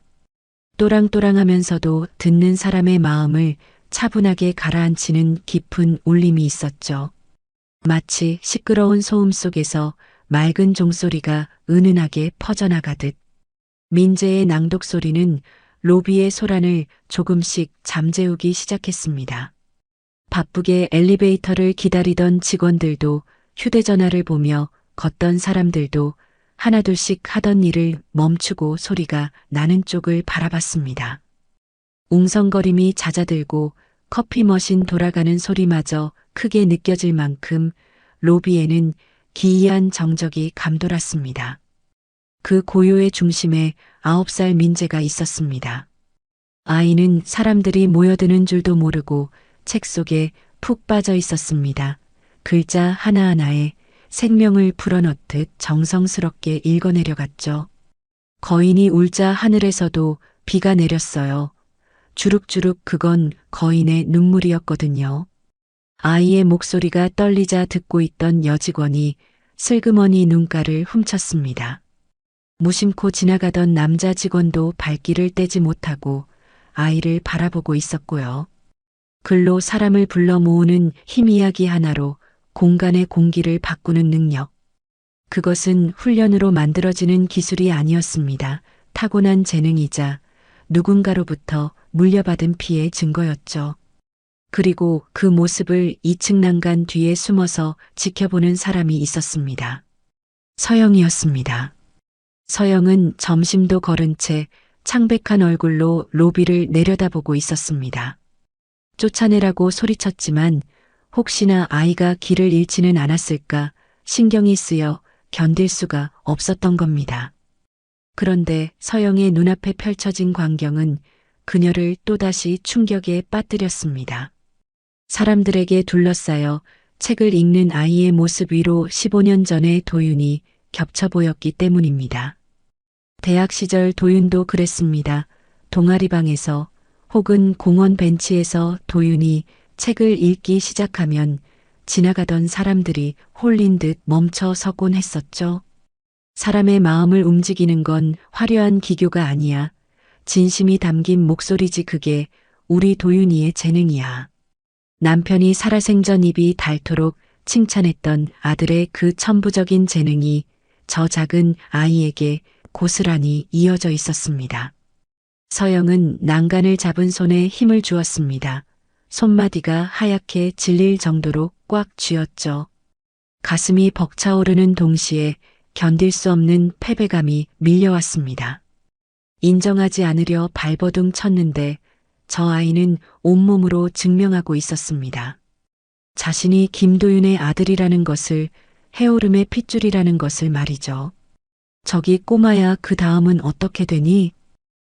또랑또랑하면서도 듣는 사람의 마음을 차분하게 가라앉히는 깊은 울림이 있었죠. 마치 시끄러운 소음 속에서 맑은 종소리가 은은하게 퍼져나가듯 민재의 낭독 소리는 로비의 소란을 조금씩 잠재우기 시작했습니다. 바쁘게 엘리베이터를 기다리던 직원들도 휴대전화를 보며 걷던 사람들도 하나둘씩 하던 일을 멈추고 소리가 나는 쪽을 바라봤습니다. 웅성거림이 잦아들고 커피 머신 돌아가는 소리마저 크게 느껴질 만큼 로비에는 기이한 정적이 감돌았습니다. 그 고요의 중심에 9살 민재가 있었습니다. 아이는 사람들이 모여드는 줄도 모르고 책 속에 푹 빠져 있었습니다. 글자 하나하나에 생명을 불어넣듯 정성스럽게 읽어내려갔죠. 거인이 울자 하늘에서도 비가 내렸어요. 주룩주룩 그건 거인의 눈물이었거든요. 아이의 목소리가 떨리자 듣고 있던 여직원이 슬그머니 눈가를 훔쳤습니다. 무심코 지나가던 남자 직원도 발길을 떼지 못하고 아이를 바라보고 있었고요. 글로 사람을 불러 모으는 힘 이야기 하나로 공간의 공기를 바꾸는 능력. 그것은 훈련으로 만들어지는 기술이 아니었습니다. 타고난 재능이자 누군가로부터 물려받은 피의 증거였죠. 그리고 그 모습을 2층 난간 뒤에 숨어서 지켜보는 사람이 있었습니다. 서영이었습니다. 서영은 점심도 거른 채 창백한 얼굴로 로비를 내려다보고 있었습니다. 쫓아내라고 소리쳤지만 혹시나 아이가 길을 잃지는 않았을까 신경이 쓰여 견딜 수가 없었던 겁니다. 그런데 서영의 눈앞에 펼쳐진 광경은 그녀를 또다시 충격에 빠뜨렸습니다. 사람들에게 둘러싸여 책을 읽는 아이의 모습 위로 15년 전의 도윤이 겹쳐 보였기 때문입니다. 대학 시절 도윤도 그랬습니다. 동아리방에서 혹은 공원 벤치에서 도윤이 책을 읽기 시작하면 지나가던 사람들이 홀린 듯 멈춰 서곤 했었죠. 사람의 마음을 움직이는 건 화려한 기교가 아니야. 진심이 담긴 목소리지 그게 우리 도윤이의 재능이야. 남편이 살아생전 입이 닳도록 칭찬했던 아들의 그 천부적인 재능이 저 작은 아이에게 고스란히 이어져 있었습니다. 서영은 난간을 잡은 손에 힘을 주었습니다. 손마디가 하얗게 질릴 정도로 꽉 쥐었죠. 가슴이 벅차오르는 동시에 견딜 수 없는 패배감이 밀려왔습니다. 인정하지 않으려 발버둥 쳤는데 저 아이는 온몸으로 증명하고 있었습니다. 자신이 김도윤의 아들이라는 것을, 해오름의 핏줄이라는 것을 말이죠. 저기 꼬마야, 그 다음은 어떻게 되니?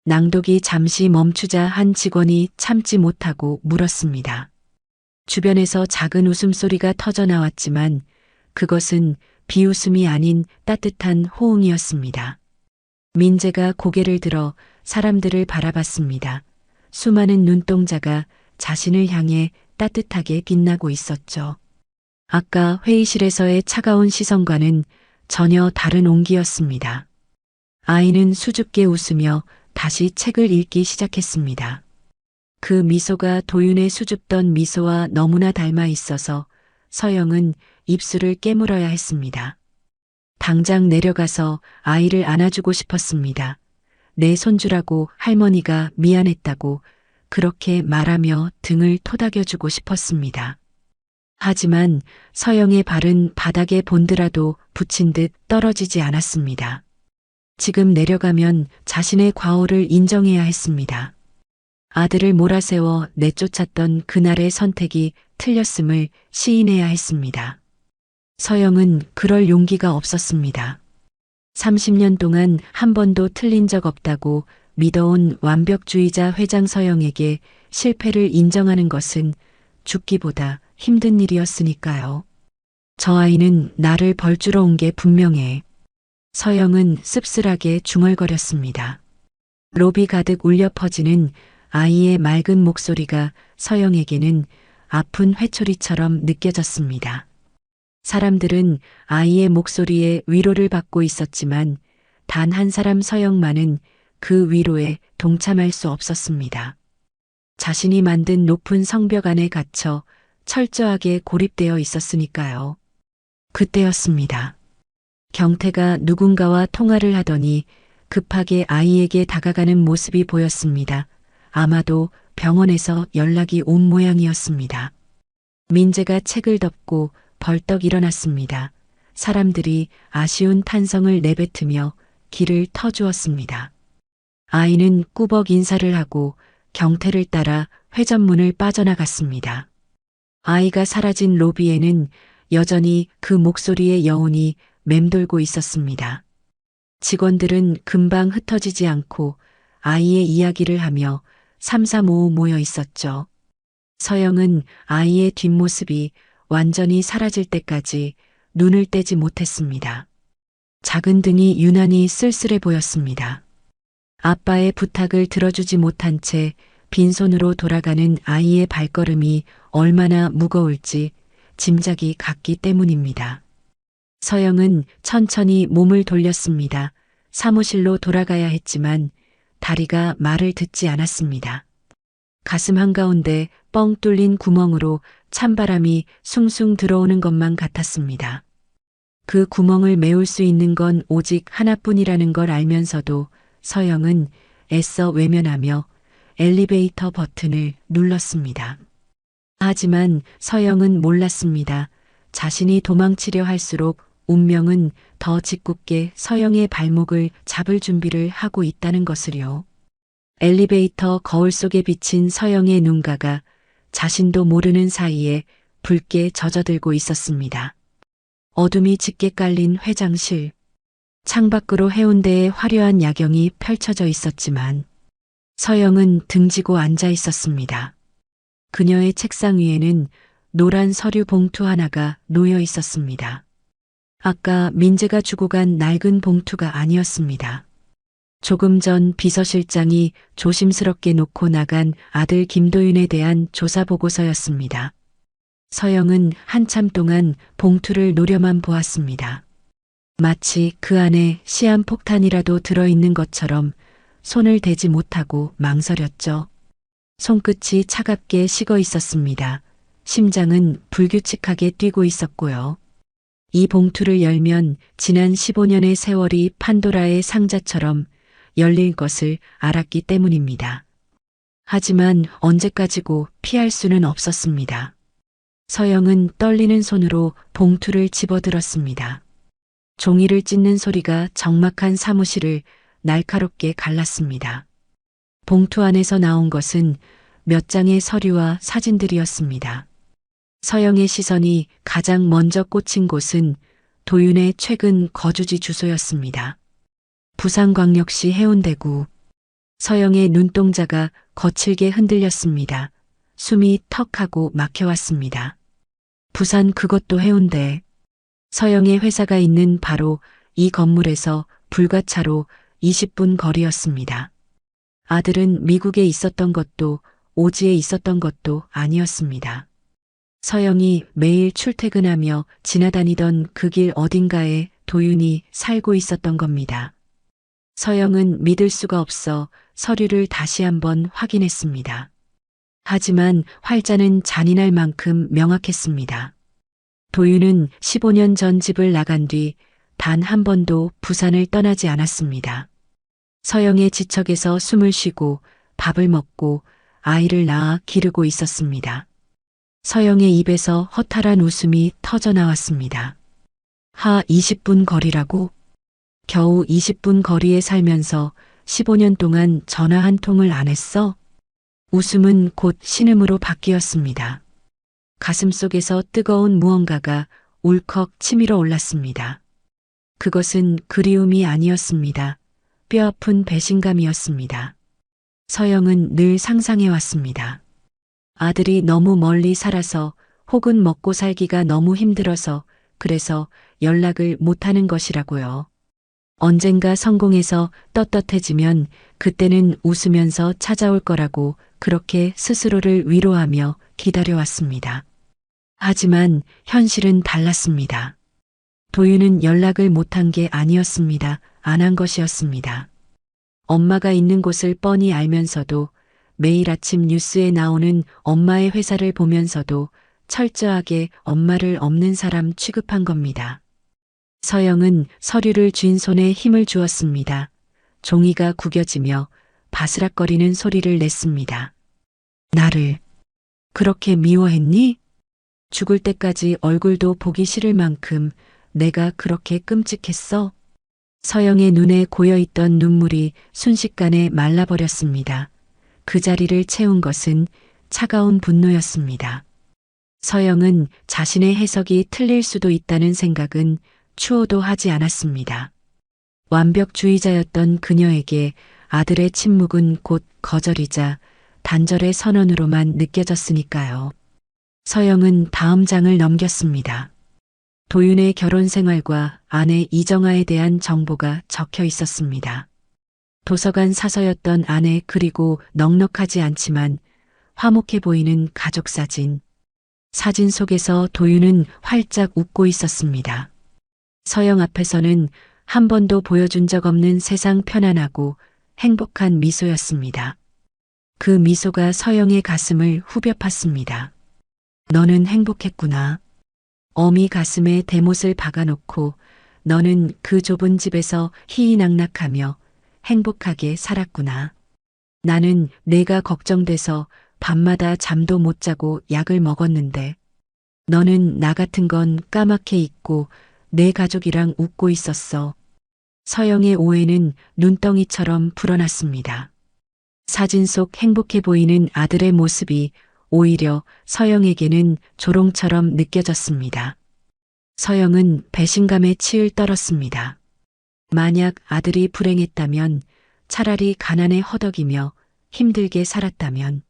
낭독이 잠시 멈추자 한 직원이 참지 못하고 물었습니다. 주변에서 작은 웃음소리가 터져 나왔지만 그것은 비웃음이 아닌 따뜻한 호응이었습니다. 민재가 고개를 들어 사람들을 바라봤습니다. 수많은 눈동자가 자신을 향해 따뜻하게 빛나고 있었죠. 아까 회의실에서의 차가운 시선과는 전혀 다른 온기였습니다. 아이는 수줍게 웃으며 다시 책을 읽기 시작했습니다. 그 미소가 도윤의 수줍던 미소와 너무나 닮아 있어서 서영은 입술을 깨물어야 했습니다. 당장 내려가서 아이를 안아주고 싶었습니다. 내 손주라고 할머니가 미안했다고 그렇게 말하며 등을 토닥여주고 싶었습니다. 하지만 서영의 발은 바닥에 본드라도 붙인 듯 떨어지지 않았습니다. 지금 내려가면 자신의 과오를 인정해야 했습니다. 아들을 몰아세워 내쫓았던 그날의 선택이 틀렸음을 시인해야 했습니다. 서영은 그럴 용기가 없었습니다. 30년 동안 한 번도 틀린 적 없다고 믿어온 완벽주의자 회장 서영에게 실패를 인정하는 것은 죽기보다 힘든 일이었으니까요. 저 아이는 나를 벌주러 온 게 분명해. 서영은 씁쓸하게 중얼거렸습니다. 로비 가득 울려 퍼지는 아이의 맑은 목소리가 서영에게는 아픈 회초리처럼 느껴졌습니다. 사람들은 아이의 목소리에 위로를 받고 있었지만 단 한 사람 서영만은 그 위로에 동참할 수 없었습니다. 자신이 만든 높은 성벽 안에 갇혀 철저하게 고립되어 있었으니까요. 그때였습니다. 경태가 누군가와 통화를 하더니 급하게 아이에게 다가가는 모습이 보였습니다. 아마도 병원에서 연락이 온 모양이었습니다. 민재가 책을 덮고 벌떡 일어났습니다. 사람들이 아쉬운 탄성을 내뱉으며 길을 터주었습니다. 아이는 꾸벅 인사를 하고 경태를 따라 회전문을 빠져나갔습니다. 아이가 사라진 로비에는 여전히 그 목소리의 여운이 맴돌고 있었습니다. 직원들은 금방 흩어지지 않고 아이의 이야기를 하며 삼삼오오 모여 있었죠. 서영은 아이의 뒷모습이 완전히 사라질 때까지 눈을 떼지 못했습니다. 작은 등이 유난히 쓸쓸해 보였습니다. 아빠의 부탁을 들어주지 못한 채 빈손으로 돌아가는 아이의 발걸음이 얼마나 무거울지 짐작이 갔기 때문입니다. 서영은 천천히 몸을 돌렸습니다. 사무실로 돌아가야 했지만 다리가 말을 듣지 않았습니다. 가슴 한가운데 뻥 뚫린 구멍으로 찬바람이 숭숭 들어오는 것만 같았습니다. 그 구멍을 메울 수 있는 건 오직 하나뿐이라는 걸 알면서도 서영은 애써 외면하며 엘리베이터 버튼을 눌렀습니다. 하지만 서영은 몰랐습니다. 자신이 도망치려 할수록 운명은 더 짓궂게 서영의 발목을 잡을 준비를 하고 있다는 것을요. 엘리베이터 거울 속에 비친 서영의 눈가가 자신도 모르는 사이에 붉게 젖어들고 있었습니다. 어둠이 짙게 깔린 회장실. 창밖으로 해운대의 화려한 야경이 펼쳐져 있었지만 서영은 등지고 앉아 있었습니다. 그녀의 책상 위에는 노란 서류 봉투 하나가 놓여 있었습니다. 아까 민재가 주고 간 낡은 봉투가 아니었습니다. 조금 전 비서실장이 조심스럽게 놓고 나간 아들 김도윤에 대한 조사 보고서였습니다. 서영은 한참 동안 봉투를 노려만 보았습니다. 마치 그 안에 시한폭탄이라도 들어있는 것처럼 손을 대지 못하고 망설였죠. 손끝이 차갑게 식어 있었습니다. 심장은 불규칙하게 뛰고 있었고요. 이 봉투를 열면 지난 15년의 세월이 판도라의 상자처럼 열릴 것을 알았기 때문입니다. 하지만 언제까지고 피할 수는 없었습니다. 서영은 떨리는 손으로 봉투를 집어들었습니다. 종이를 찢는 소리가 적막한 사무실을 날카롭게 갈랐습니다. 봉투 안에서 나온 것은 몇 장의 서류와 사진들이었습니다. 서영의 시선이 가장 먼저 꽂힌 곳은 도윤의 최근 거주지 주소였습니다. 부산광역시 해운대구. 서영의 눈동자가 거칠게 흔들렸습니다. 숨이 턱하고 막혀왔습니다. 부산 그것도 해운대. 서영의 회사가 있는 바로 이 건물에서 불가차로 20분 거리였습니다. 아들은 미국에 있었던 것도 오지에 있었던 것도 아니었습니다. 서영이 매일 출퇴근하며 지나다니던 그 길 어딘가에 도윤이 살고 있었던 겁니다. 서영은 믿을 수가 없어 서류를 다시 한번 확인했습니다. 하지만 활자는 잔인할 만큼 명확했습니다. 도윤은 15년 전 집을 나간 뒤 단 한 번도 부산을 떠나지 않았습니다. 서영의 지척에서 숨을 쉬고 밥을 먹고 아이를 낳아 기르고 있었습니다. 서영의 입에서 허탈한 웃음이 터져 나왔습니다. 20분 거리라고? 겨우 20분 거리에 살면서 15년 동안 전화 한 통을 안 했어? 웃음은 곧 신음으로 바뀌었습니다. 가슴속에서 뜨거운 무언가가 울컥 치밀어 올랐습니다. 그것은 그리움이 아니었습니다. 뼈아픈 배신감이었습니다. 서영은 늘 상상해왔습니다. 아들이 너무 멀리 살아서 혹은 먹고 살기가 너무 힘들어서 그래서 연락을 못하는 것이라고요. 언젠가 성공해서 떳떳해지면 그때는 웃으면서 찾아올 거라고 그렇게 스스로를 위로하며 기다려왔습니다. 하지만 현실은 달랐습니다. 도윤은 연락을 못한 게 아니었습니다. 안 한 것이었습니다. 엄마가 있는 곳을 뻔히 알면서도 매일 아침 뉴스에 나오는 엄마의 회사를 보면서도 철저하게 엄마를 없는 사람 취급한 겁니다. 서영은 서류를 쥔 손에 힘을 주었습니다. 종이가 구겨지며 바스락거리는 소리를 냈습니다. 나를 그렇게 미워했니? 죽을 때까지 얼굴도 보기 싫을 만큼 내가 그렇게 끔찍했어? 서영의 눈에 고여있던 눈물이 순식간에 말라버렸습니다. 그 자리를 채운 것은 차가운 분노였습니다. 서영은 자신의 해석이 틀릴 수도 있다는 생각은 추호도 하지 않았습니다. 완벽주의자였던 그녀에게 아들의 침묵은 곧 거절이자 단절의 선언으로만 느껴졌으니까요. 서영은 다음 장을 넘겼습니다. 도윤의 결혼 생활과 아내 이정아에 대한 정보가 적혀 있었습니다. 도서관 사서였던 아내 그리고 넉넉하지 않지만 화목해 보이는 가족 사진. 사진 속에서 도윤은 활짝 웃고 있었습니다. 서영 앞에서는 한 번도 보여준 적 없는 세상 편안하고 행복한 미소였습니다. 그 미소가 서영의 가슴을 후벼 팠습니다. 너는 행복했구나. 어미 가슴에 대못을 박아놓고 너는 그 좁은 집에서 희희낙낙하며 행복하게 살았구나. 나는 내가 걱정돼서 밤마다 잠도 못 자고 약을 먹었는데 너는 나 같은 건 까맣게 잊고 내 가족이랑 웃고 있었어. 서영의 오해는 눈덩이처럼 불어났습니다. 사진 속 행복해 보이는 아들의 모습이 오히려 서영에게는 조롱처럼 느껴졌습니다. 서영은 배신감에 치을 떨었습니다. 만약 아들이 불행했다면, 차라리 가난에 허덕이며 힘들게 살았다면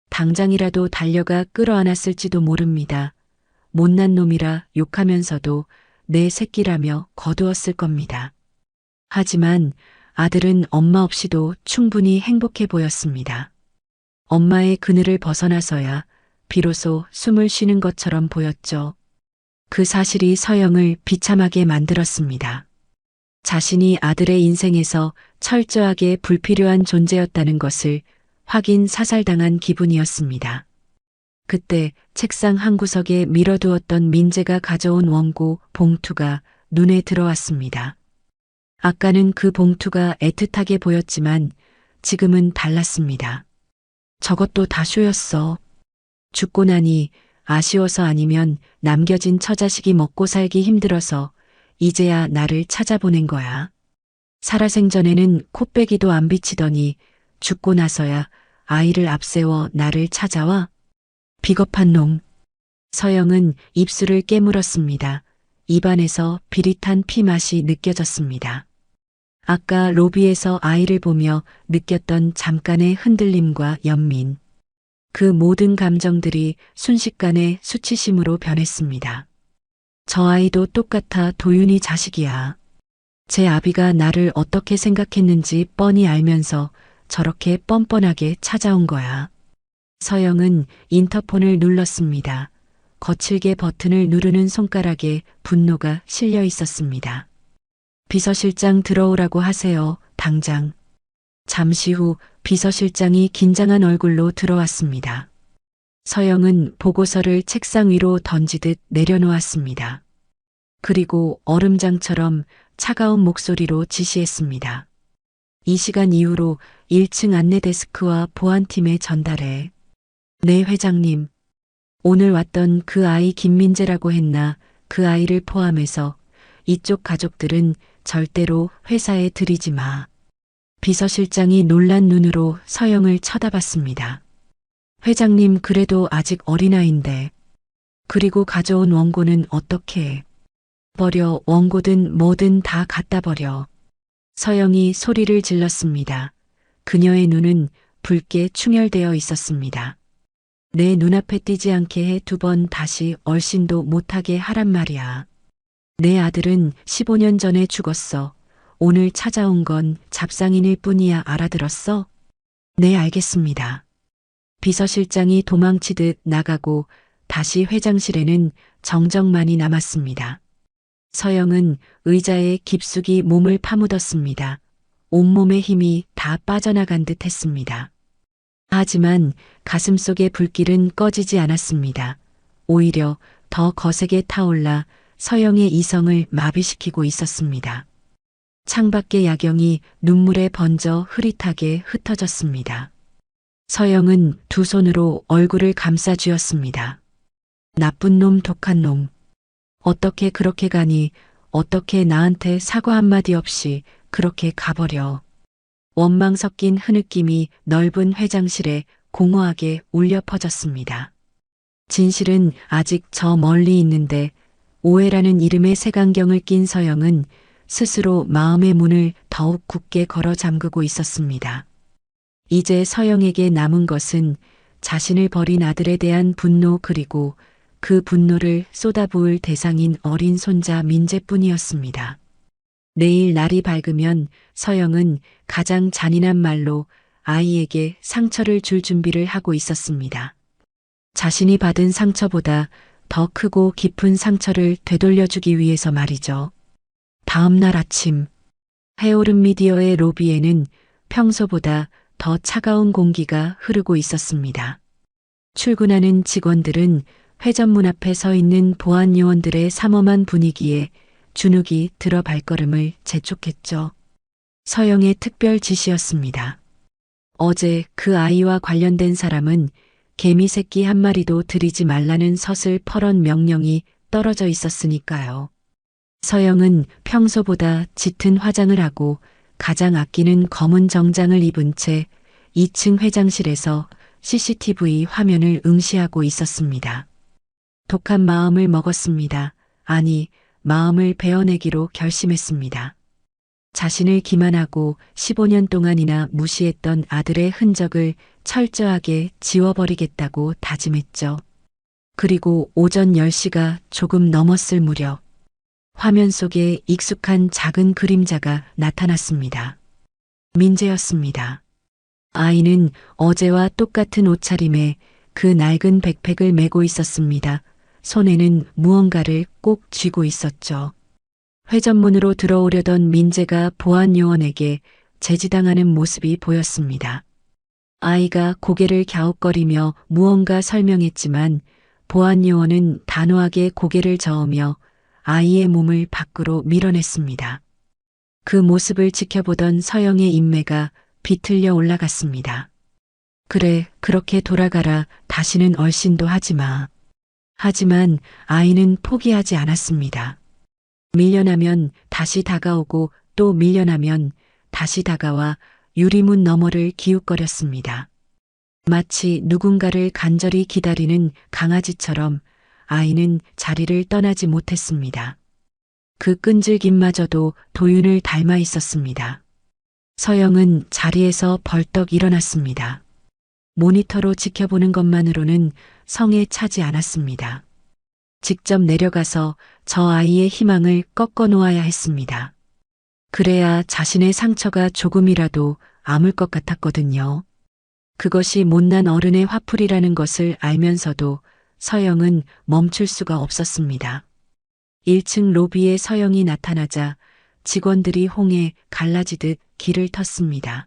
당장이라도 달려가 끌어안았을지도 모릅니다. 못난 놈이라 욕하면서도 내 새끼라며 거두었을 겁니다. 하지만 아들은 엄마 없이도 충분히 행복해 보였습니다. 엄마의 그늘을 벗어나서야 비로소 숨을 쉬는 것처럼 보였죠. 그 사실이 서영을 비참하게 만들었습니다. 자신이 아들의 인생에서 철저하게 불필요한 존재였다는 것을 확인 사살당한 기분이었습니다. 그때 책상 한 구석에 밀어두었던 민재가 가져온 원고 봉투가 눈에 들어왔습니다. 아까는 그 봉투가 애틋하게 보였지만 지금은 달랐습니다. 저것도 다 쇼였어. 죽고 나니 아쉬워서 아니면 남겨진 처자식이 먹고 살기 힘들어서 이제야 나를 찾아보낸 거야. 살아생전에는 코빼기도 안 비치더니 죽고 나서야 아이를 앞세워 나를 찾아와? 비겁한 놈. 서영은 입술을 깨물었습니다. 입안에서 비릿한 피맛이 느껴졌습니다. 아까 로비에서 아이를 보며 느꼈던 잠깐의 흔들림과 연민. 그 모든 감정들이 순식간에 수치심으로 변했습니다. 저 아이도 똑같아 도윤이 자식이야. 제 아비가 나를 어떻게 생각했는지 뻔히 알면서 저렇게 뻔뻔하게 찾아온 거야. 서영은 인터폰을 눌렀습니다. 거칠게 버튼을 누르는 손가락에 분노가 실려 있었습니다. 비서실장 들어오라고 하세요, 당장. 잠시 후 비서실장이 긴장한 얼굴로 들어왔습니다. 서영은 보고서를 책상 위로 던지듯 내려놓았습니다. 그리고 얼음장처럼 차가운 목소리로 지시했습니다. 이 시간 이후로 1층 안내 데스크와 보안팀에 전달해. 네, 회장님. 오늘 왔던 그 아이 김민재라고 했나? 그 아이를 포함해서 이쪽 가족들은 절대로 회사에 들이지 마. 비서실장이 놀란 눈으로 서영을 쳐다봤습니다. 회장님, 그래도 아직 어린아이인데. 그리고 가져온 원고는 어떻게 해? 버려. 원고든 뭐든 다 갖다 버려. 서영이 소리를 질렀습니다. 그녀의 눈은 붉게 충혈되어 있었습니다. 내 눈앞에 띄지 않게 해 2번 다시 얼씬도 못하게 하란 말이야. 내 아들은 15년 전에 죽었어. 오늘 찾아온 건 잡상인일 뿐이야. 알아들었어? 네, 알겠습니다. 비서실장이 도망치듯 나가고 다시 회장실에는 정적만이 남았습니다. 서영은 의자에 깊숙이 몸을 파묻었습니다. 온몸의 힘이 다 빠져나간 듯 했습니다. 하지만 가슴속의 불길은 꺼지지 않았습니다. 오히려 더 거세게 타올라 서영의 이성을 마비시키고 있었습니다. 창밖의 야경이 눈물에 번져 흐릿하게 흩어졌습니다. 서영은 두 손으로 얼굴을 감싸 쥐었습니다. 나쁜 놈, 독한 놈. 어떻게 그렇게 가니? 어떻게 나한테 사과 한마디 없이 그렇게 가버려. 원망 섞인 흐느낌이 넓은 회장실에 공허하게 울려 퍼졌습니다. 진실은 아직 저 멀리 있는데 오해라는 이름의 색안경을 낀 서영은 스스로 마음의 문을 더욱 굳게 걸어 잠그고 있었습니다. 이제 서영에게 남은 것은 자신을 버린 아들에 대한 분노, 그리고 그 분노를 쏟아부을 대상인 어린 손자 민재뿐이었습니다. 내일 날이 밝으면 서영은 가장 잔인한 말로 아이에게 상처를 줄 준비를 하고 있었습니다. 자신이 받은 상처보다 더 크고 깊은 상처를 되돌려주기 위해서 말이죠. 다음 날 아침, 해오름 미디어의 로비에는 평소보다 더 차가운 공기가 흐르고 있었습니다. 출근하는 직원들은 회전 문 앞에 서 있는 보안 요원들의 삼엄한 분위기에 주눅이 들어 발걸음을 재촉했죠. 서영의 특별 지시였습니다. 어제 그 아이와 관련된 사람은 개미 새끼 한 마리도 들이지 말라는 서슬퍼런 명령이 떨어져 있었으니까요. 서영은 평소보다 짙은 화장을 하고 가장 아끼는 검은 정장을 입은 채 2층 회장실에서 CCTV 화면을 응시하고 있었습니다. 독한 마음을 먹었습니다. 아니, 마음을 베어내기로 결심했습니다. 자신을 기만하고 15년 동안이나 무시했던 아들의 흔적을 철저하게 지워버리겠다고 다짐했죠. 그리고 오전 10시가 조금 넘었을 무렵 화면 속에 익숙한 작은 그림자가 나타났습니다. 민재였습니다. 아이는 어제와 똑같은 옷차림에 그 낡은 백팩을 메고 있었습니다. 손에는 무언가를 꼭 쥐고 있었죠. 회전문으로 들어오려던 민재가 보안 요원에게 제지당하는 모습이 보였습니다. 아이가 고개를 갸웃거리며 무언가 설명했지만 보안 요원은 단호하게 고개를 저으며 아이의 몸을 밖으로 밀어냈습니다. 그 모습을 지켜보던 서영의 인매가 비틀려 올라갔습니다. 그래, 그렇게 돌아가라. 다시는 얼씬도 하지 마. 하지만 아이는 포기하지 않았습니다. 밀려나면 다시 다가오고 또 밀려나면 다시 다가와 유리문 너머를 기웃거렸습니다. 마치 누군가를 간절히 기다리는 강아지처럼 아이는 자리를 떠나지 못했습니다. 그 끈질김마저도 도윤을 닮아 있었습니다. 서영은 자리에서 벌떡 일어났습니다. 모니터로 지켜보는 것만으로는 성에 차지 않았습니다. 직접 내려가서 저 아이의 희망을 꺾어 놓아야 했습니다. 그래야 자신의 상처가 조금이라도 아물 것 같았거든요. 그것이 못난 어른의 화풀이라는 것을 알면서도 서영은 멈출 수가 없었습니다. 1층 로비에 서영이 나타나자 직원들이 홍해 갈라지듯 길을 텄습니다.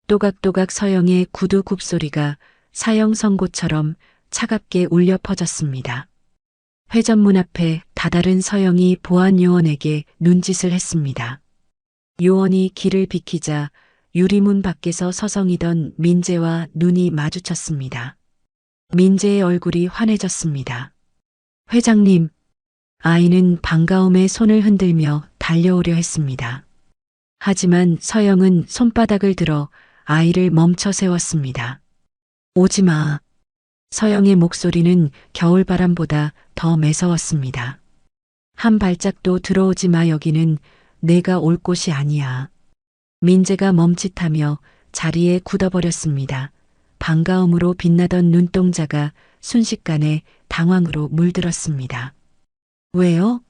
또각또각 서영의 구두 굽소리가 사형 선고처럼 차갑게 울려 퍼졌습니다. 회전문 앞에 다다른 서영이 보안 요원에게 눈짓을 했습니다. 요원이 길을 비키자 유리문 밖에서 서성이던 민재와 눈이 마주쳤습니다. 민재의 얼굴이 환해졌습니다. 회장님, 아이는 반가움에 손을 흔들며 달려오려 했습니다. 하지만 서영은 손바닥을 들어 아이를 멈춰 세웠습니다. 오지 마. 서영의 목소리는 겨울바람보다 더 매서웠습니다. 한 발짝도 들어오지 마. 여기는 내가 올 곳이 아니야. 민재가 멈칫하며 자리에 굳어버렸습니다. 반가움으로 빛나던 눈동자가 순식간에 당황으로 물들었습니다. 왜요?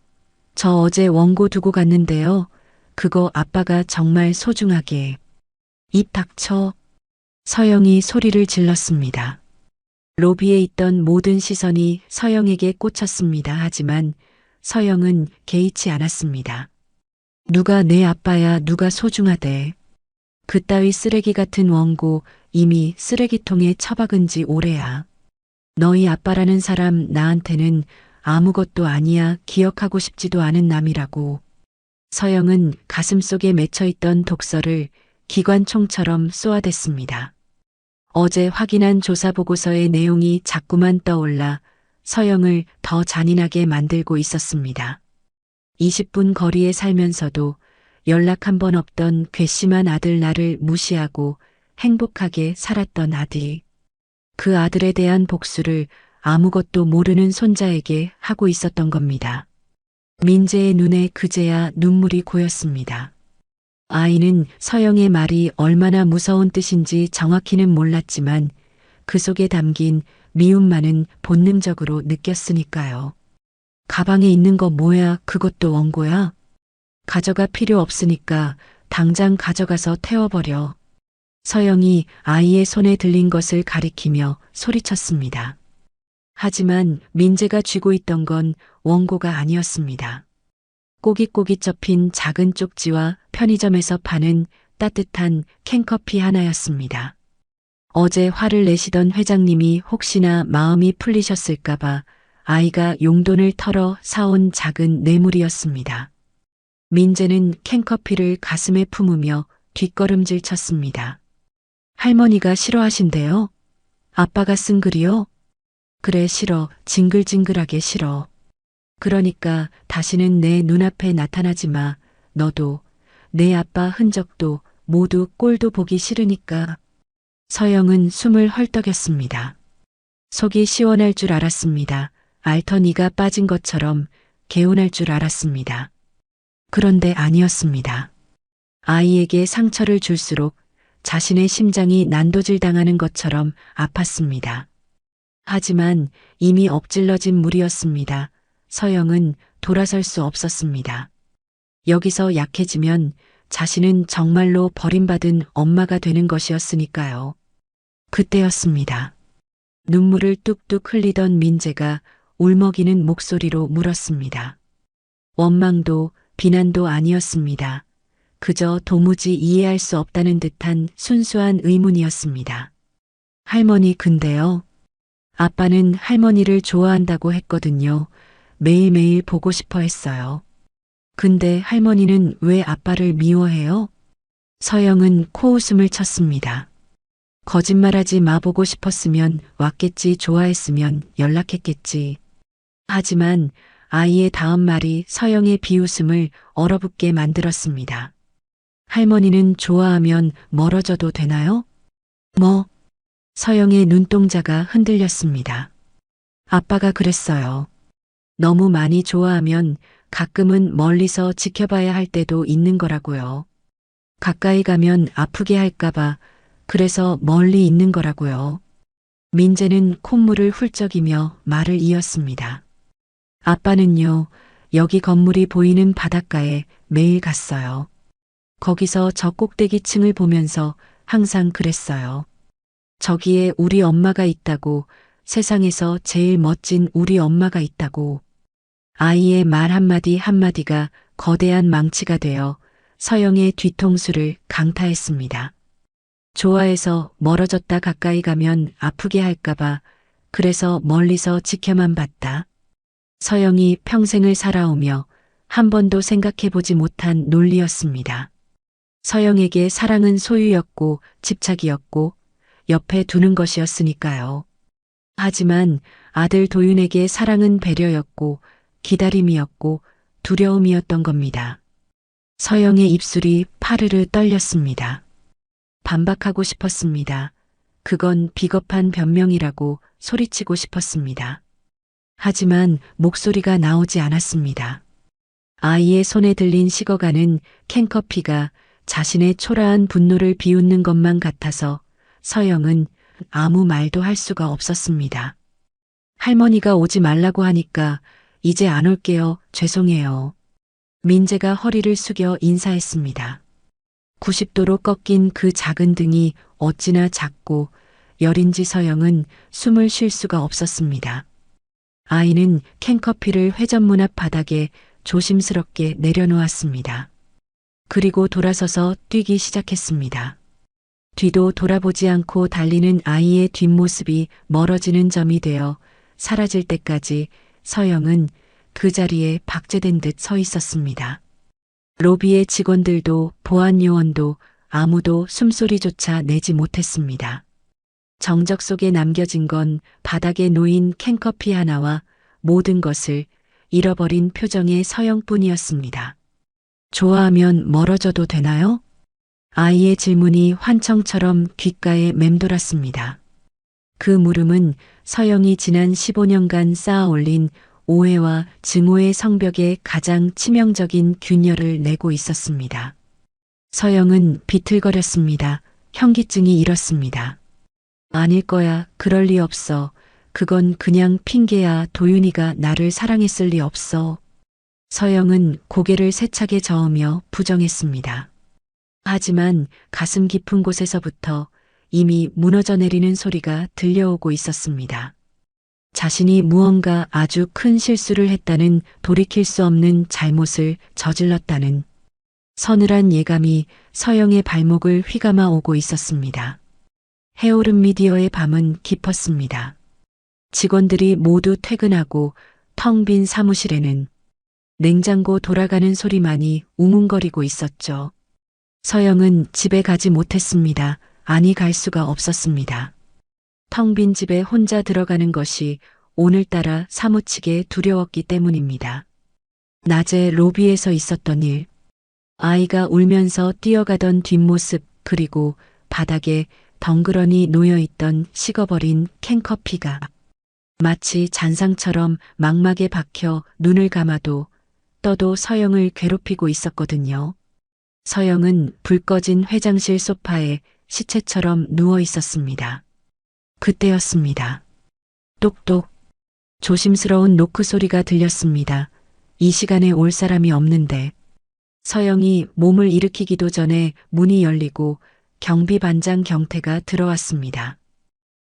저 어제 원고 두고 갔는데요. 그거 아빠가 정말 소중하게. 입 닥쳐. 서영이 소리를 질렀습니다. 로비에 있던 모든 시선이 서영에게 꽂혔습니다. 하지만 서영은 개의치 않았습니다. 누가 내 아빠야, 누가 소중하대. 그따위 쓰레기 같은 원고 이미 쓰레기통에 처박은 지 오래야. 너희 아빠라는 사람 나한테는 아무것도 아니야. 기억하고 싶지도 않은 남이라고. 서영은 가슴속에 맺혀있던 독서를 기관총처럼 쏘아댔습니다. 어제 확인한 조사보고서의 내용이 자꾸만 떠올라 서영을 더 잔인하게 만들고 있었습니다. 20분 거리에 살면서도 연락 한 번 없던 괘씸한 아들 나를 무시하고 행복하게 살았던 아들. 그 아들에 대한 복수를 아무것도 모르는 손자에게 하고 있었던 겁니다. 민재의 눈에 그제야 눈물이 고였습니다. 아이는 서영의 말이 얼마나 무서운 뜻인지 정확히는 몰랐지만 그 속에 담긴 미움만은 본능적으로 느꼈으니까요. 가방에 있는 거 뭐야? 그것도 원고야? 가져가 필요 없으니까 당장 가져가서 태워버려. 서영이 아이의 손에 들린 것을 가리키며 소리쳤습니다. 하지만 민재가 쥐고 있던 건 원고가 아니었습니다. 꼬깃꼬깃 접힌 작은 쪽지와 편의점에서 파는 따뜻한 캔커피 하나였습니다. 어제 화를 내시던 회장님이 혹시나 마음이 풀리셨을까봐 아이가 용돈을 털어 사온 작은 뇌물이었습니다. 민재는 캔커피를 가슴에 품으며 뒷걸음질 쳤습니다. 할머니가 싫어하신대요? 아빠가 쓴 글이요? 그래 싫어. 징글징글하게 싫어. 그러니까 다시는 내 눈앞에 나타나지 마. 너도 내 아빠 흔적도 모두 꼴도 보기 싫으니까. 서영은 숨을 헐떡였습니다. 속이 시원할 줄 알았습니다. 알터니가 빠진 것처럼 개운할 줄 알았습니다. 그런데 아니었습니다. 아이에게 상처를 줄수록 자신의 심장이 난도질 당하는 것처럼 아팠습니다. 하지만 이미 엎질러진 물이었습니다. 서영은 돌아설 수 없었습니다. 여기서 약해지면 자신은 정말로 버림받은 엄마가 되는 것이었으니까요. 그때였습니다. 눈물을 뚝뚝 흘리던 민재가 울먹이는 목소리로 물었습니다. 원망도 비난도 아니었습니다. 그저 도무지 이해할 수 없다는 듯한 순수한 의문이었습니다. 할머니 근데요. 아빠는 할머니를 좋아한다고 했거든요. 매일매일 보고 싶어 했어요. 근데 할머니는 왜 아빠를 미워해요? 서영은 코웃음을 쳤습니다. 거짓말하지 마. 보고 싶었으면 왔겠지. 좋아했으면 연락했겠지. 하지만 아이의 다음 말이 서영의 비웃음을 얼어붙게 만들었습니다. 할머니는 좋아하면 멀어져도 되나요? 뭐? 서영의 눈동자가 흔들렸습니다. 아빠가 그랬어요. 너무 많이 좋아하면 가끔은 멀리서 지켜봐야 할 때도 있는 거라고요. 가까이 가면 아프게 할까봐 그래서 멀리 있는 거라고요. 민재는 콧물을 훌쩍이며 말을 이었습니다. 아빠는요, 여기 건물이 보이는 바닷가에 매일 갔어요. 거기서 저 꼭대기층을 보면서 항상 그랬어요. 저기에 우리 엄마가 있다고, 세상에서 제일 멋진 우리 엄마가 있다고. 아이의 말 한마디 한마디가 거대한 망치가 되어 서영의 뒤통수를 강타했습니다. 좋아해서 멀어졌다 가까이 가면 아프게 할까봐 그래서 멀리서 지켜만 봤다. 서영이 평생을 살아오며 한 번도 생각해보지 못한 논리였습니다. 서영에게 사랑은 소유였고 집착이었고 옆에 두는 것이었으니까요. 하지만 아들 도윤에게 사랑은 배려였고 기다림이었고 두려움이었던 겁니다. 서영의 입술이 파르르 떨렸습니다. 반박하고 싶었습니다. 그건 비겁한 변명이라고 소리치고 싶었습니다. 하지만 목소리가 나오지 않았습니다. 아이의 손에 들린 식어가는 캔커피가 자신의 초라한 분노를 비웃는 것만 같아서 서영은 아무 말도 할 수가 없었습니다. 할머니가 오지 말라고 하니까 이제 안 올게요. 죄송해요. 민재가 허리를 숙여 인사했습니다. 90도로 꺾인 그 작은 등이 어찌나 작고 열인지 서영은 숨을 쉴 수가 없었습니다. 아이는 캔커피를 회전 문 앞 바닥에 조심스럽게 내려놓았습니다. 그리고 돌아서서 뛰기 시작했습니다. 뒤도 돌아보지 않고 달리는 아이의 뒷모습이 멀어지는 점이 되어 사라질 때까지 서영은 그 자리에 박제된 듯 서 있었습니다. 로비의 직원들도 보안 요원도 아무도 숨소리조차 내지 못했습니다. 정적 속에 남겨진 건 바닥에 놓인 캔커피 하나와 모든 것을 잃어버린 표정의 서영뿐이었습니다. 좋아하면 멀어져도 되나요? 아이의 질문이 환청처럼 귓가에 맴돌았습니다. 그 물음은 서영이 지난 15년간 쌓아 올린 오해와 증오의 성벽에 가장 치명적인 균열을 내고 있었습니다. 서영은 비틀거렸습니다. 현기증이 일었습니다. 아닐 거야. 그럴 리 없어. 그건 그냥 핑계야. 도윤이가 나를 사랑했을 리 없어. 서영은 고개를 세차게 저으며 부정했습니다. 하지만 가슴 깊은 곳에서부터 이미 무너져 내리는 소리가 들려오고 있었습니다. 자신이 무언가 아주 큰 실수를 했다는, 돌이킬 수 없는 잘못을 저질렀다는 서늘한 예감이 서영의 발목을 휘감아 오고 있었습니다. 해오름 미디어의 밤은 깊었습니다. 직원들이 모두 퇴근하고 텅 빈 사무실에는 냉장고 돌아가는 소리만이 웅웅거리고 있었죠. 서영은 집에 가지 못했습니다. 아니, 갈 수가 없었습니다. 텅 빈 집에 혼자 들어가는 것이 오늘따라 사무치게 두려웠기 때문입니다. 낮에 로비에서 있었던 일, 아이가 울면서 뛰어가던 뒷모습, 그리고 바닥에 덩그러니 놓여있던 식어버린 캔커피가 마치 잔상처럼 망막에 박혀 눈을 감아도 떠도 서영을 괴롭히고 있었거든요. 서영은 불 꺼진 회장실 소파에 시체처럼 누워 있었습니다. 그때였습니다. 똑똑. 조심스러운 노크 소리가 들렸습니다. 이 시간에 올 사람이 없는데. 서영이 몸을 일으키기도 전에 문이 열리고 경비반장 경태가 들어왔습니다.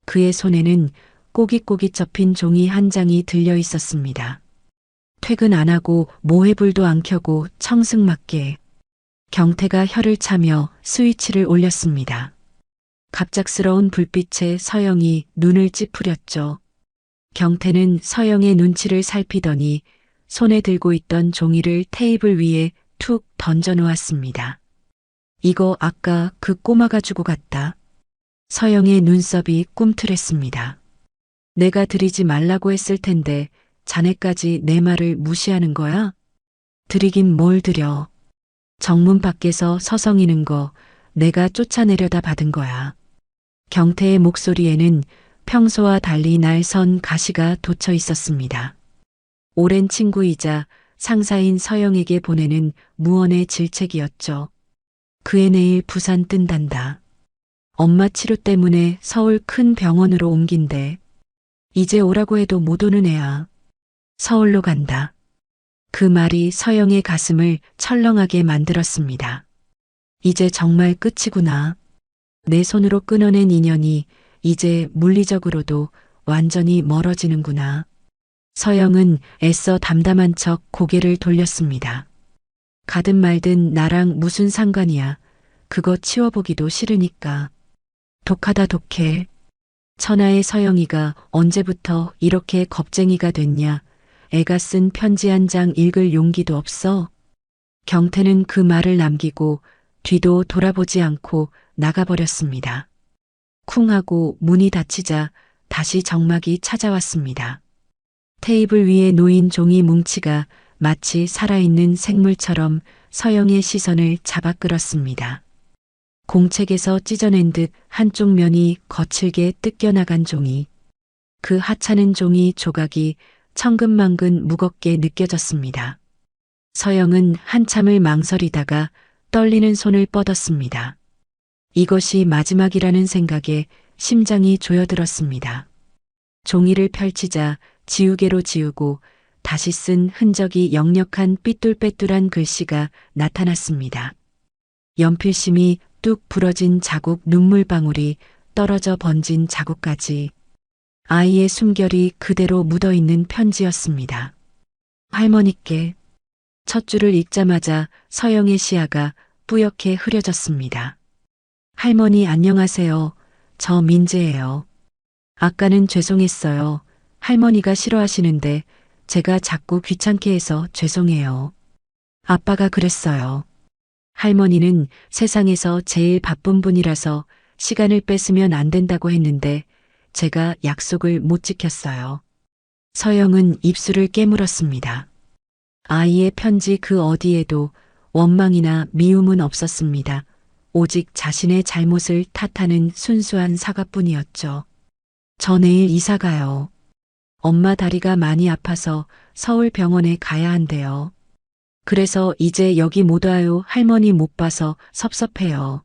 그의 손에는 꼬깃꼬깃 접힌 종이 한 장이 들려 있었습니다. 퇴근 안 하고 모해불도 안 켜고 청승맞게. 경태가 혀를 차며 스위치를 올렸습니다. 갑작스러운 불빛에 서영이 눈을 찌푸렸죠. 경태는 서영의 눈치를 살피더니 손에 들고 있던 종이를 테이블 위에 툭 던져 놓았습니다. 이거 아까 그 꼬마가 주고 갔다. 서영의 눈썹이 꿈틀했습니다. 내가 드리지 말라고 했을 텐데 자네까지 내 말을 무시하는 거야? 드리긴 뭘 드려. 정문 밖에서 서성이는 거 내가 쫓아내려다 받은 거야. 경태의 목소리에는 평소와 달리 날선 가시가 돋쳐 있었습니다. 오랜 친구이자 상사인 서영에게 보내는 무언의 질책이었죠. 그애 내일 부산 뜬단다. 엄마 치료 때문에 서울 큰 병원으로 옮긴대. 이제 오라고 해도 못 오는 애야. 서울로 간다. 그 말이 서영의 가슴을 철렁하게 만들었습니다. 이제 정말 끝이구나. 내 손으로 끊어낸 인연이 이제 물리적으로도 완전히 멀어지는구나. 서영은 애써 담담한 척 고개를 돌렸습니다. 가든 말든 나랑 무슨 상관이야. 그거 치워보기도 싫으니까. 독하다 독해. 천하의 서영이가 언제부터 이렇게 겁쟁이가 됐냐. 애가 쓴 편지 한 장 읽을 용기도 없어. 경태는 그 말을 남기고 뒤도 돌아보지 않고 나가버렸습니다. 쿵 하고 문이 닫히자 다시 정막이 찾아왔습니다. 테이블 위에 놓인 종이 뭉치가 마치 살아있는 생물처럼 서영의 시선을 잡아 끌었습니다. 공책에서 찢어낸 듯 한쪽 면이 거칠게 뜯겨나간 종이. 그 하찮은 종이 조각이 천근만근 무겁게 느껴졌습니다. 서영은 한참을 망설이다가 떨리는 손을 뻗었습니다. 이것이 마지막이라는 생각에 심장이 조여들었습니다. 종이를 펼치자 지우개로 지우고 다시 쓴 흔적이 역력한 삐뚤빼뚤한 글씨가 나타났습니다. 연필심이 뚝 부러진 자국, 눈물방울이 떨어져 번진 자국까지. 아이의 숨결이 그대로 묻어있는 편지였습니다. 할머니께. 첫 줄을 읽자마자 서영의 시야가 뿌옇게 흐려졌습니다. 할머니 안녕하세요. 저 민재예요. 아까는 죄송했어요. 할머니가 싫어하시는데 제가 자꾸 귀찮게 해서 죄송해요. 아빠가 그랬어요. 할머니는 세상에서 제일 바쁜 분이라서 시간을 뺏으면 안 된다고 했는데 제가 약속을 못 지켰어요. 서영은 입술을 깨물었습니다. 아이의 편지 그 어디에도 원망이나 미움은 없었습니다. 오직 자신의 잘못을 탓하는 순수한 사과뿐이었죠. 저 내일 이사 가요. 엄마 다리가 많이 아파서 서울 병원에 가야 한대요. 그래서 이제 여기 못 와요. 할머니 못 봐서 섭섭해요.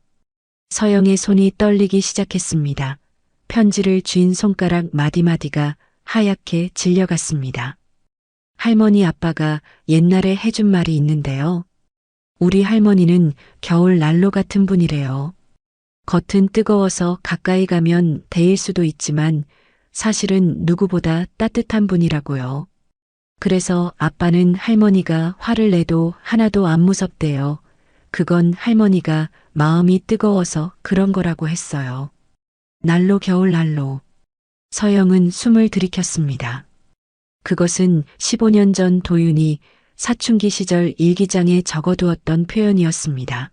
서영의 손이 떨리기 시작했습니다. 편지를 쥔 손가락 마디마디가 하얗게 질려갔습니다. 할머니 아빠가 옛날에 해준 말이 있는데요. 우리 할머니는 겨울 난로 같은 분이래요. 겉은 뜨거워서 가까이 가면 데일 수도 있지만 사실은 누구보다 따뜻한 분이라고요. 그래서 아빠는 할머니가 화를 내도 하나도 안 무섭대요. 그건 할머니가 마음이 뜨거워서 그런 거라고 했어요. 난로 겨울 난로. 서영은 숨을 들이켰습니다. 그것은 15년 전 도윤이 사춘기 시절 일기장에 적어두었던 표현이었습니다.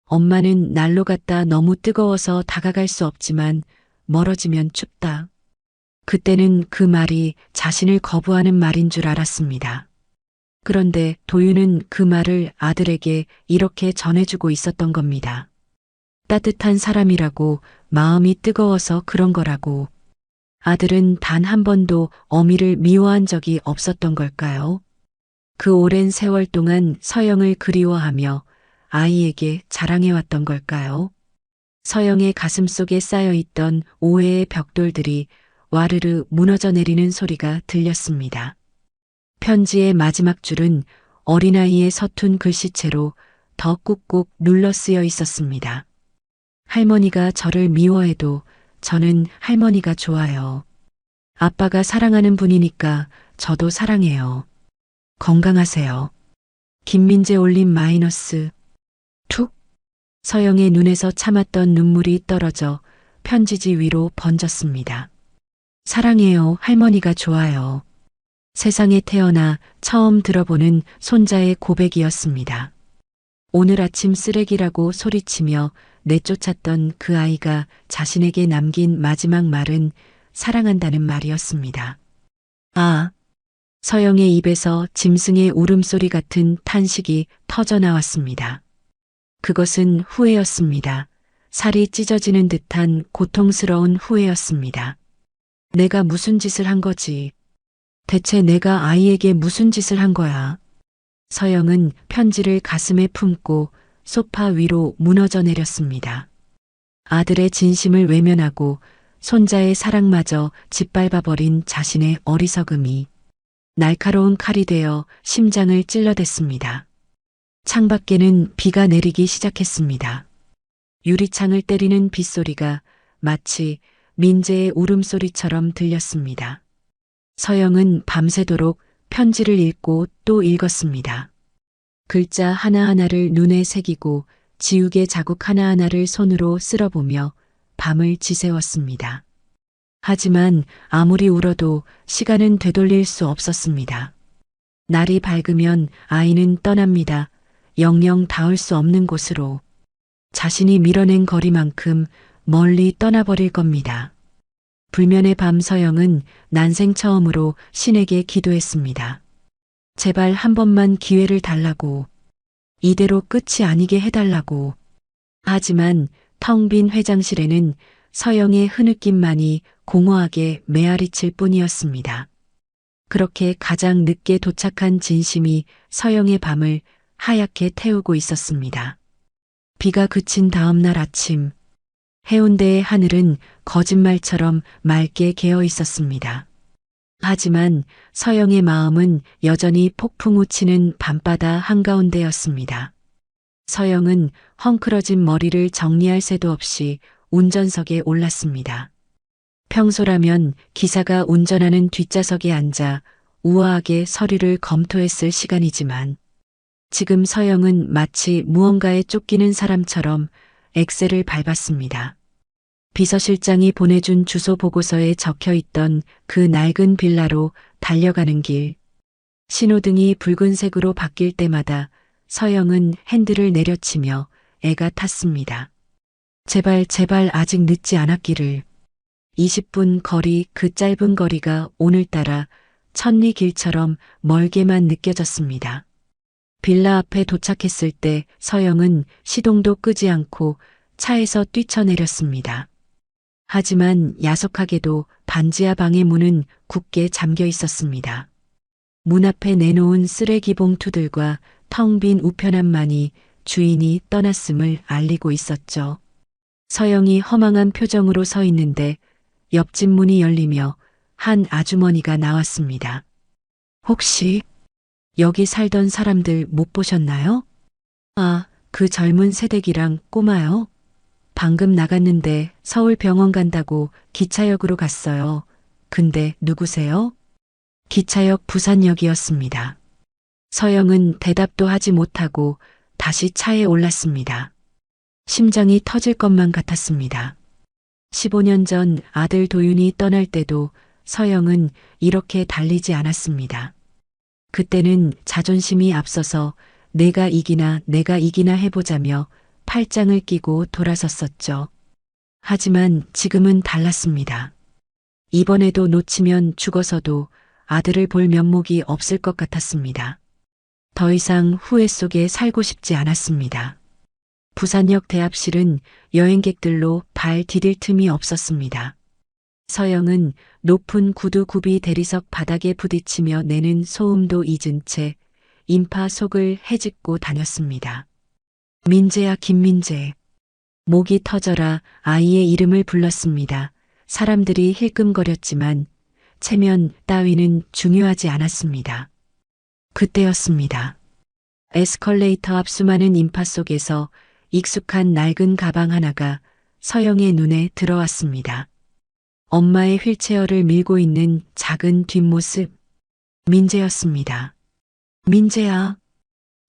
엄마는 난로 같다 너무 뜨거워서 다가갈 수 없지만 멀어지면 춥다. 그때는 그 말이 자신을 거부하는 말인 줄 알았습니다. 그런데 도윤은 그 말을 아들에게 이렇게 전해주고 있었던 겁니다. 따뜻한 사람이라고, 마음이 뜨거워서 그런 거라고. 아들은 단 한 번도 어미를 미워한 적이 없었던 걸까요? 그 오랜 세월 동안 서영을 그리워하며 아이에게 자랑해왔던 걸까요? 서영의 가슴 속에 쌓여있던 오해의 벽돌들이 와르르 무너져 내리는 소리가 들렸습니다. 편지의 마지막 줄은 어린아이의 서툰 글씨체로 더 꾹꾹 눌러 쓰여 있었습니다. 할머니가 저를 미워해도 저는 할머니가 좋아요. 아빠가 사랑하는 분이니까 저도 사랑해요. 건강하세요. 김민재 올림 마이너스. 툭. 서영의 눈에서 참았던 눈물이 떨어져 편지지 위로 번졌습니다. 사랑해요. 할머니가 좋아요. 세상에 태어나 처음 들어보는 손자의 고백이었습니다. 오늘 아침 쓰레기라고 소리치며 내쫓았던 그 아이가 자신에게 남긴 마지막 말은 사랑한다는 말이었습니다. 아. 서영의 입에서 짐승의 울음소리 같은 탄식이 터져 나왔습니다. 그것은 후회였습니다. 살이 찢어지는 듯한 고통스러운 후회였습니다. 내가 무슨 짓을 한 거지? 대체 내가 아이에게 무슨 짓을 한 거야? 서영은 편지를 가슴에 품고 소파 위로 무너져 내렸습니다. 아들의 진심을 외면하고 손자의 사랑마저 짓밟아버린 자신의 어리석음이 날카로운 칼이 되어 심장을 찔러댔습니다. 창밖에는 비가 내리기 시작했습니다. 유리창을 때리는 빗소리가 마치 민재의 울음소리처럼 들렸습니다. 서영은 밤새도록 편지를 읽고 또 읽었습니다. 글자 하나하나를 눈에 새기고 지우개 자국 하나하나를 손으로 쓸어보며 밤을 지새웠습니다. 하지만 아무리 울어도 시간은 되돌릴 수 없었습니다. 날이 밝으면 아이는 떠납니다. 영영 닿을 수 없는 곳으로. 자신이 밀어낸 거리만큼 멀리 떠나버릴 겁니다. 불면의 밤 서영은 난생 처음으로 신에게 기도했습니다. 제발 한 번만 기회를 달라고. 이대로 끝이 아니게 해달라고. 하지만 텅 빈 회장실에는 서영의 흐느낌만이 공허하게 메아리칠 뿐이었습니다. 그렇게 가장 늦게 도착한 진심이 서영의 밤을 하얗게 태우고 있었습니다. 비가 그친 다음 날 아침, 해운대의 하늘은 거짓말처럼 맑게 개어 있었습니다. 하지만 서영의 마음은 여전히 폭풍 우치는 밤바다 한가운데였습니다. 서영은 헝클어진 머리를 정리할 새도 없이 운전석에 올랐습니다. 평소라면 기사가 운전하는 뒷좌석에 앉아 우아하게 서류를 검토했을 시간이지만 지금 서영은 마치 무언가에 쫓기는 사람처럼 엑셀을 밟았습니다. 비서실장이 보내준 주소 보고서에 적혀 있던 그 낡은 빌라로 달려가는 길. 신호등이 붉은색으로 바뀔 때마다 서영은 핸들을 내려치며 애가 탔습니다. 제발 제발 아직 늦지 않았기를. 20분 거리 그 짧은 거리가 오늘따라 천리 길처럼 멀게만 느껴졌습니다. 빌라 앞에 도착했을 때 서영은 시동도 끄지 않고 차에서 뛰쳐내렸습니다. 하지만 야속하게도 반지하 방의 문은 굳게 잠겨 있었습니다. 문 앞에 내놓은 쓰레기 봉투들과 텅 빈 우편함만이 주인이 떠났음을 알리고 있었죠. 서영이 허망한 표정으로 서 있는데 옆집 문이 열리며 한 아주머니가 나왔습니다. 혹시 여기 살던 사람들 못 보셨나요? 아, 그 젊은 새댁이랑 꼬마요? 방금 나갔는데 서울 병원 간다고 기차역으로 갔어요. 근데 누구세요? 기차역 부산역이었습니다. 서영은 대답도 하지 못하고 다시 차에 올랐습니다. 심장이 터질 것만 같았습니다. 15년 전 아들 도윤이 떠날 때도 서영은 이렇게 달리지 않았습니다. 그때는 자존심이 앞서서 내가 이기나 해보자며 팔짱을 끼고 돌아섰었죠. 하지만 지금은 달랐습니다. 이번에도 놓치면 죽어서도 아들을 볼 면목이 없을 것 같았습니다. 더 이상 후회 속에 살고 싶지 않았습니다. 부산역 대합실은 여행객들로 발 디딜 틈이 없었습니다. 서영은 높은 구두 굽이 대리석 바닥에 부딪히며 내는 소음도 잊은 채 인파 속을 헤집고 다녔습니다. 민재야, 김민재. 목이 터져라 아이의 이름을 불렀습니다. 사람들이 힐끔거렸지만 체면 따위는 중요하지 않았습니다. 그때였습니다. 에스컬레이터 앞 수많은 인파 속에서 익숙한 낡은 가방 하나가 서영의 눈에 들어왔습니다. 엄마의 휠체어를 밀고 있는 작은 뒷모습. 민재였습니다. 민재야.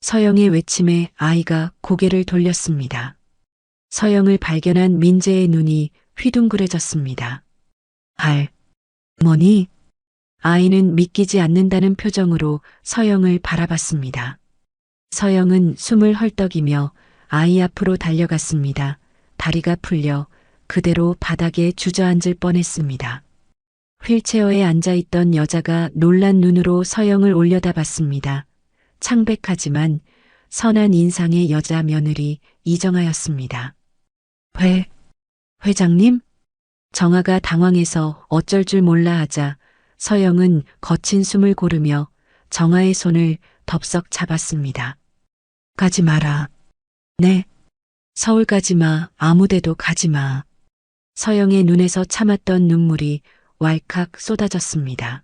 서영의 외침에 아이가 고개를 돌렸습니다. 서영을 발견한 민재의 눈이 휘둥그레졌습니다. 할머니? 아이는 믿기지 않는다는 표정으로 서영을 바라봤습니다. 서영은 숨을 헐떡이며 아이 앞으로 달려갔습니다. 다리가 풀려 그대로 바닥에 주저앉을 뻔했습니다. 휠체어에 앉아있던 여자가 놀란 눈으로 서영을 올려다봤습니다. 창백하지만 선한 인상의 여자 며느리 이정아였습니다. 회장님? 정아가 당황해서 어쩔 줄 몰라 하자 서영은 거친 숨을 고르며 정아의 손을 덥석 잡았습니다. 가지 마라. 네. 서울 가지 마. 아무데도 가지 마. 서영의 눈에서 참았던 눈물이 왈칵 쏟아졌습니다.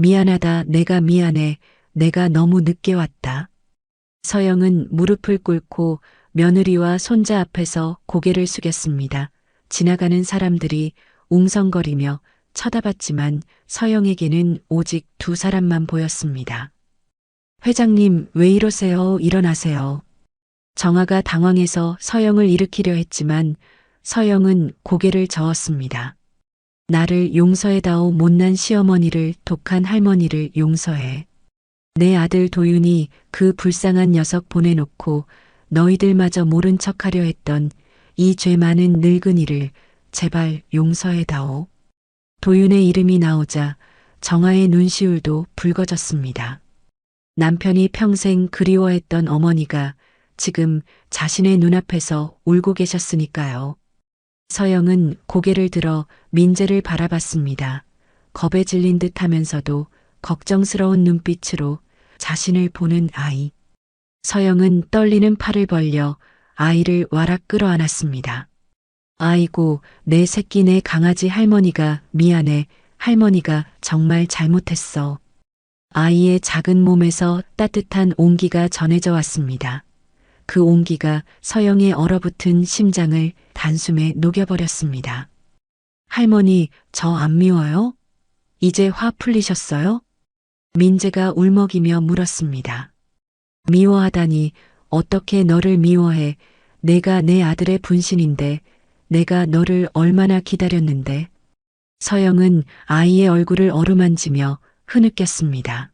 미안하다. 내가 미안해. 내가 너무 늦게 왔다. 서영은 무릎을 꿇고 며느리와 손자 앞에서 고개를 숙였습니다. 지나가는 사람들이 웅성거리며 쳐다봤지만 서영에게는 오직 두 사람만 보였습니다. 회장님, 왜 이러세요? 일어나세요. 정아가 당황해서 서영을 일으키려 했지만 서영은 고개를 저었습니다. 나를 용서해다오. 못난 시어머니를, 독한 할머니를 용서해. 내 아들 도윤이 그 불쌍한 녀석 보내놓고 너희들마저 모른 척하려 했던 이 죄 많은 늙은이를 제발 용서해다오. 도윤의 이름이 나오자 정아의 눈시울도 붉어졌습니다. 남편이 평생 그리워했던 어머니가 지금 자신의 눈앞에서 울고 계셨으니까요. 서영은 고개를 들어 민재를 바라봤습니다. 겁에 질린 듯 하면서도 걱정스러운 눈빛으로 자신을 보는 아이. 서영은 떨리는 팔을 벌려 아이를 와락 끌어안았습니다. 아이고, 내 새끼, 내 강아지. 할머니가 미안해. 할머니가 정말 잘못했어. 아이의 작은 몸에서 따뜻한 온기가 전해져 왔습니다. 그 온기가 서영의 얼어붙은 심장을 단숨에 녹여버렸습니다. 할머니, 저 안 미워요? 이제 화 풀리셨어요? 민재가 울먹이며 물었습니다. 미워하다니, 어떻게 너를 미워해. 내가 내 아들의 분신인데, 내가 너를 얼마나 기다렸는데. 서영은 아이의 얼굴을 어루만지며 흐느꼈습니다.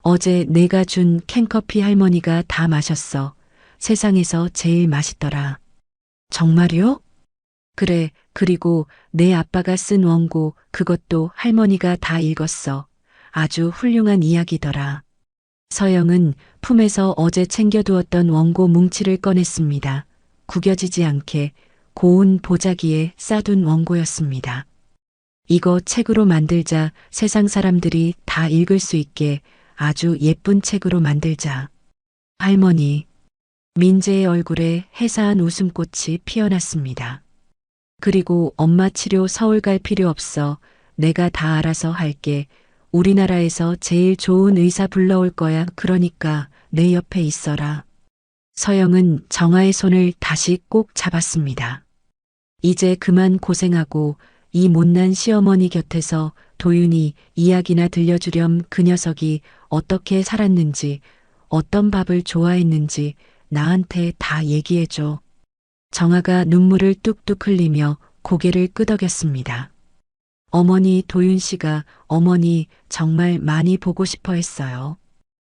어제 내가 준 캔커피 할머니가 다 마셨어. 세상에서 제일 맛있더라. 정말요? 그래, 그리고 내 아빠가 쓴 원고, 그것도 할머니가 다 읽었어. 아주 훌륭한 이야기더라. 서영은 품에서 어제 챙겨두었던 원고 뭉치를 꺼냈습니다. 구겨지지 않게 고운 보자기에 싸둔 원고였습니다. 이거 책으로 만들자. 세상 사람들이 다 읽을 수 있게 아주 예쁜 책으로 만들자. 할머니, 민재의 얼굴에 해사한 웃음꽃이 피어났습니다. 그리고 엄마 치료 서울 갈 필요 없어. 내가 다 알아서 할게. 우리나라에서 제일 좋은 의사 불러올 거야. 그러니까 내 옆에 있어라. 서영은 정아의 손을 다시 꼭 잡았습니다. 이제 그만 고생하고 이 못난 시어머니 곁에서 도윤이 이야기나 들려주렴. 그 녀석이 어떻게 살았는지, 어떤 밥을 좋아했는지 나한테 다 얘기해줘. 정아가 눈물을 뚝뚝 흘리며 고개를 끄덕였습니다. 어머니, 도윤 씨가 어머니 정말 많이 보고 싶어 했어요.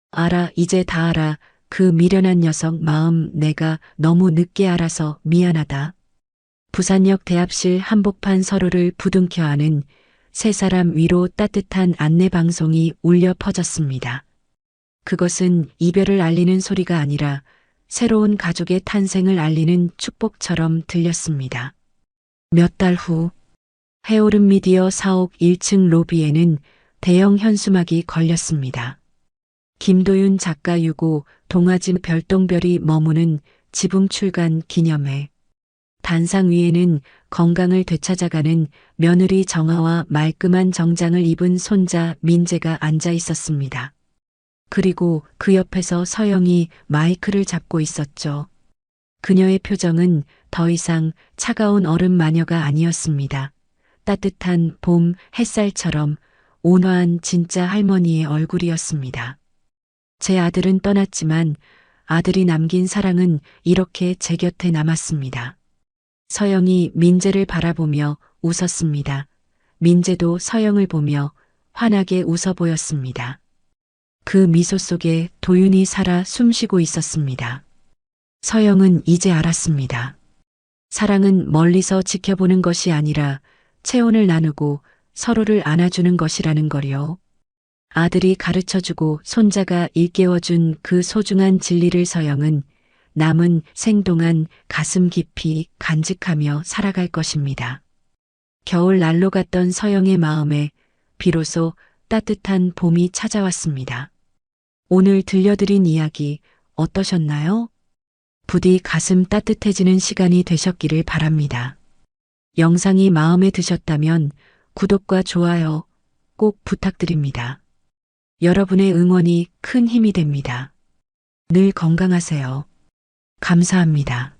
알아, 이제 다 알아. 그 미련한 녀석 마음 내가 너무 늦게 알아서 미안하다. 부산역 대합실 한복판 서로를 부둥켜 안은 세 사람 위로 따뜻한 안내 방송이 울려 퍼졌습니다. 그것은 이별을 알리는 소리가 아니라 새로운 가족의 탄생을 알리는 축복처럼 들렸습니다. 몇 달 후, 해오름 미디어 사옥 1층 로비에는 대형 현수막이 걸렸습니다. 김도윤 작가 유고 동아지 별똥별이 머무는 지붕 출간 기념회. 단상 위에는 건강을 되찾아가는 며느리 정아와 말끔한 정장을 입은 손자 민재가 앉아 있었습니다. 그리고 그 옆에서 서영이 마이크를 잡고 있었죠. 그녀의 표정은 더 이상 차가운 얼음 마녀가 아니었습니다. 따뜻한 봄 햇살처럼 온화한 진짜 할머니의 얼굴이었습니다. 제 아들은 떠났지만 아들이 남긴 사랑은 이렇게 제 곁에 남았습니다. 서영이 민재를 바라보며 웃었습니다. 민재도 서영을 보며 환하게 웃어 보였습니다. 그 미소 속에 도윤이 살아 숨쉬고 있었습니다. 서영은 이제 알았습니다. 사랑은 멀리서 지켜보는 것이 아니라 체온을 나누고 서로를 안아주는 것이라는 거요. 아들이 가르쳐주고 손자가 일깨워준 그 소중한 진리를 서영은 남은 생동안 가슴 깊이 간직하며 살아갈 것입니다. 겨울 날로 갔던 서영의 마음에 비로소 따뜻한 봄이 찾아왔습니다. 오늘 들려드린 이야기 어떠셨나요? 부디 가슴 따뜻해지는 시간이 되셨기를 바랍니다. 영상이 마음에 드셨다면 구독과 좋아요 꼭 부탁드립니다. 여러분의 응원이 큰 힘이 됩니다. 늘 건강하세요. 감사합니다.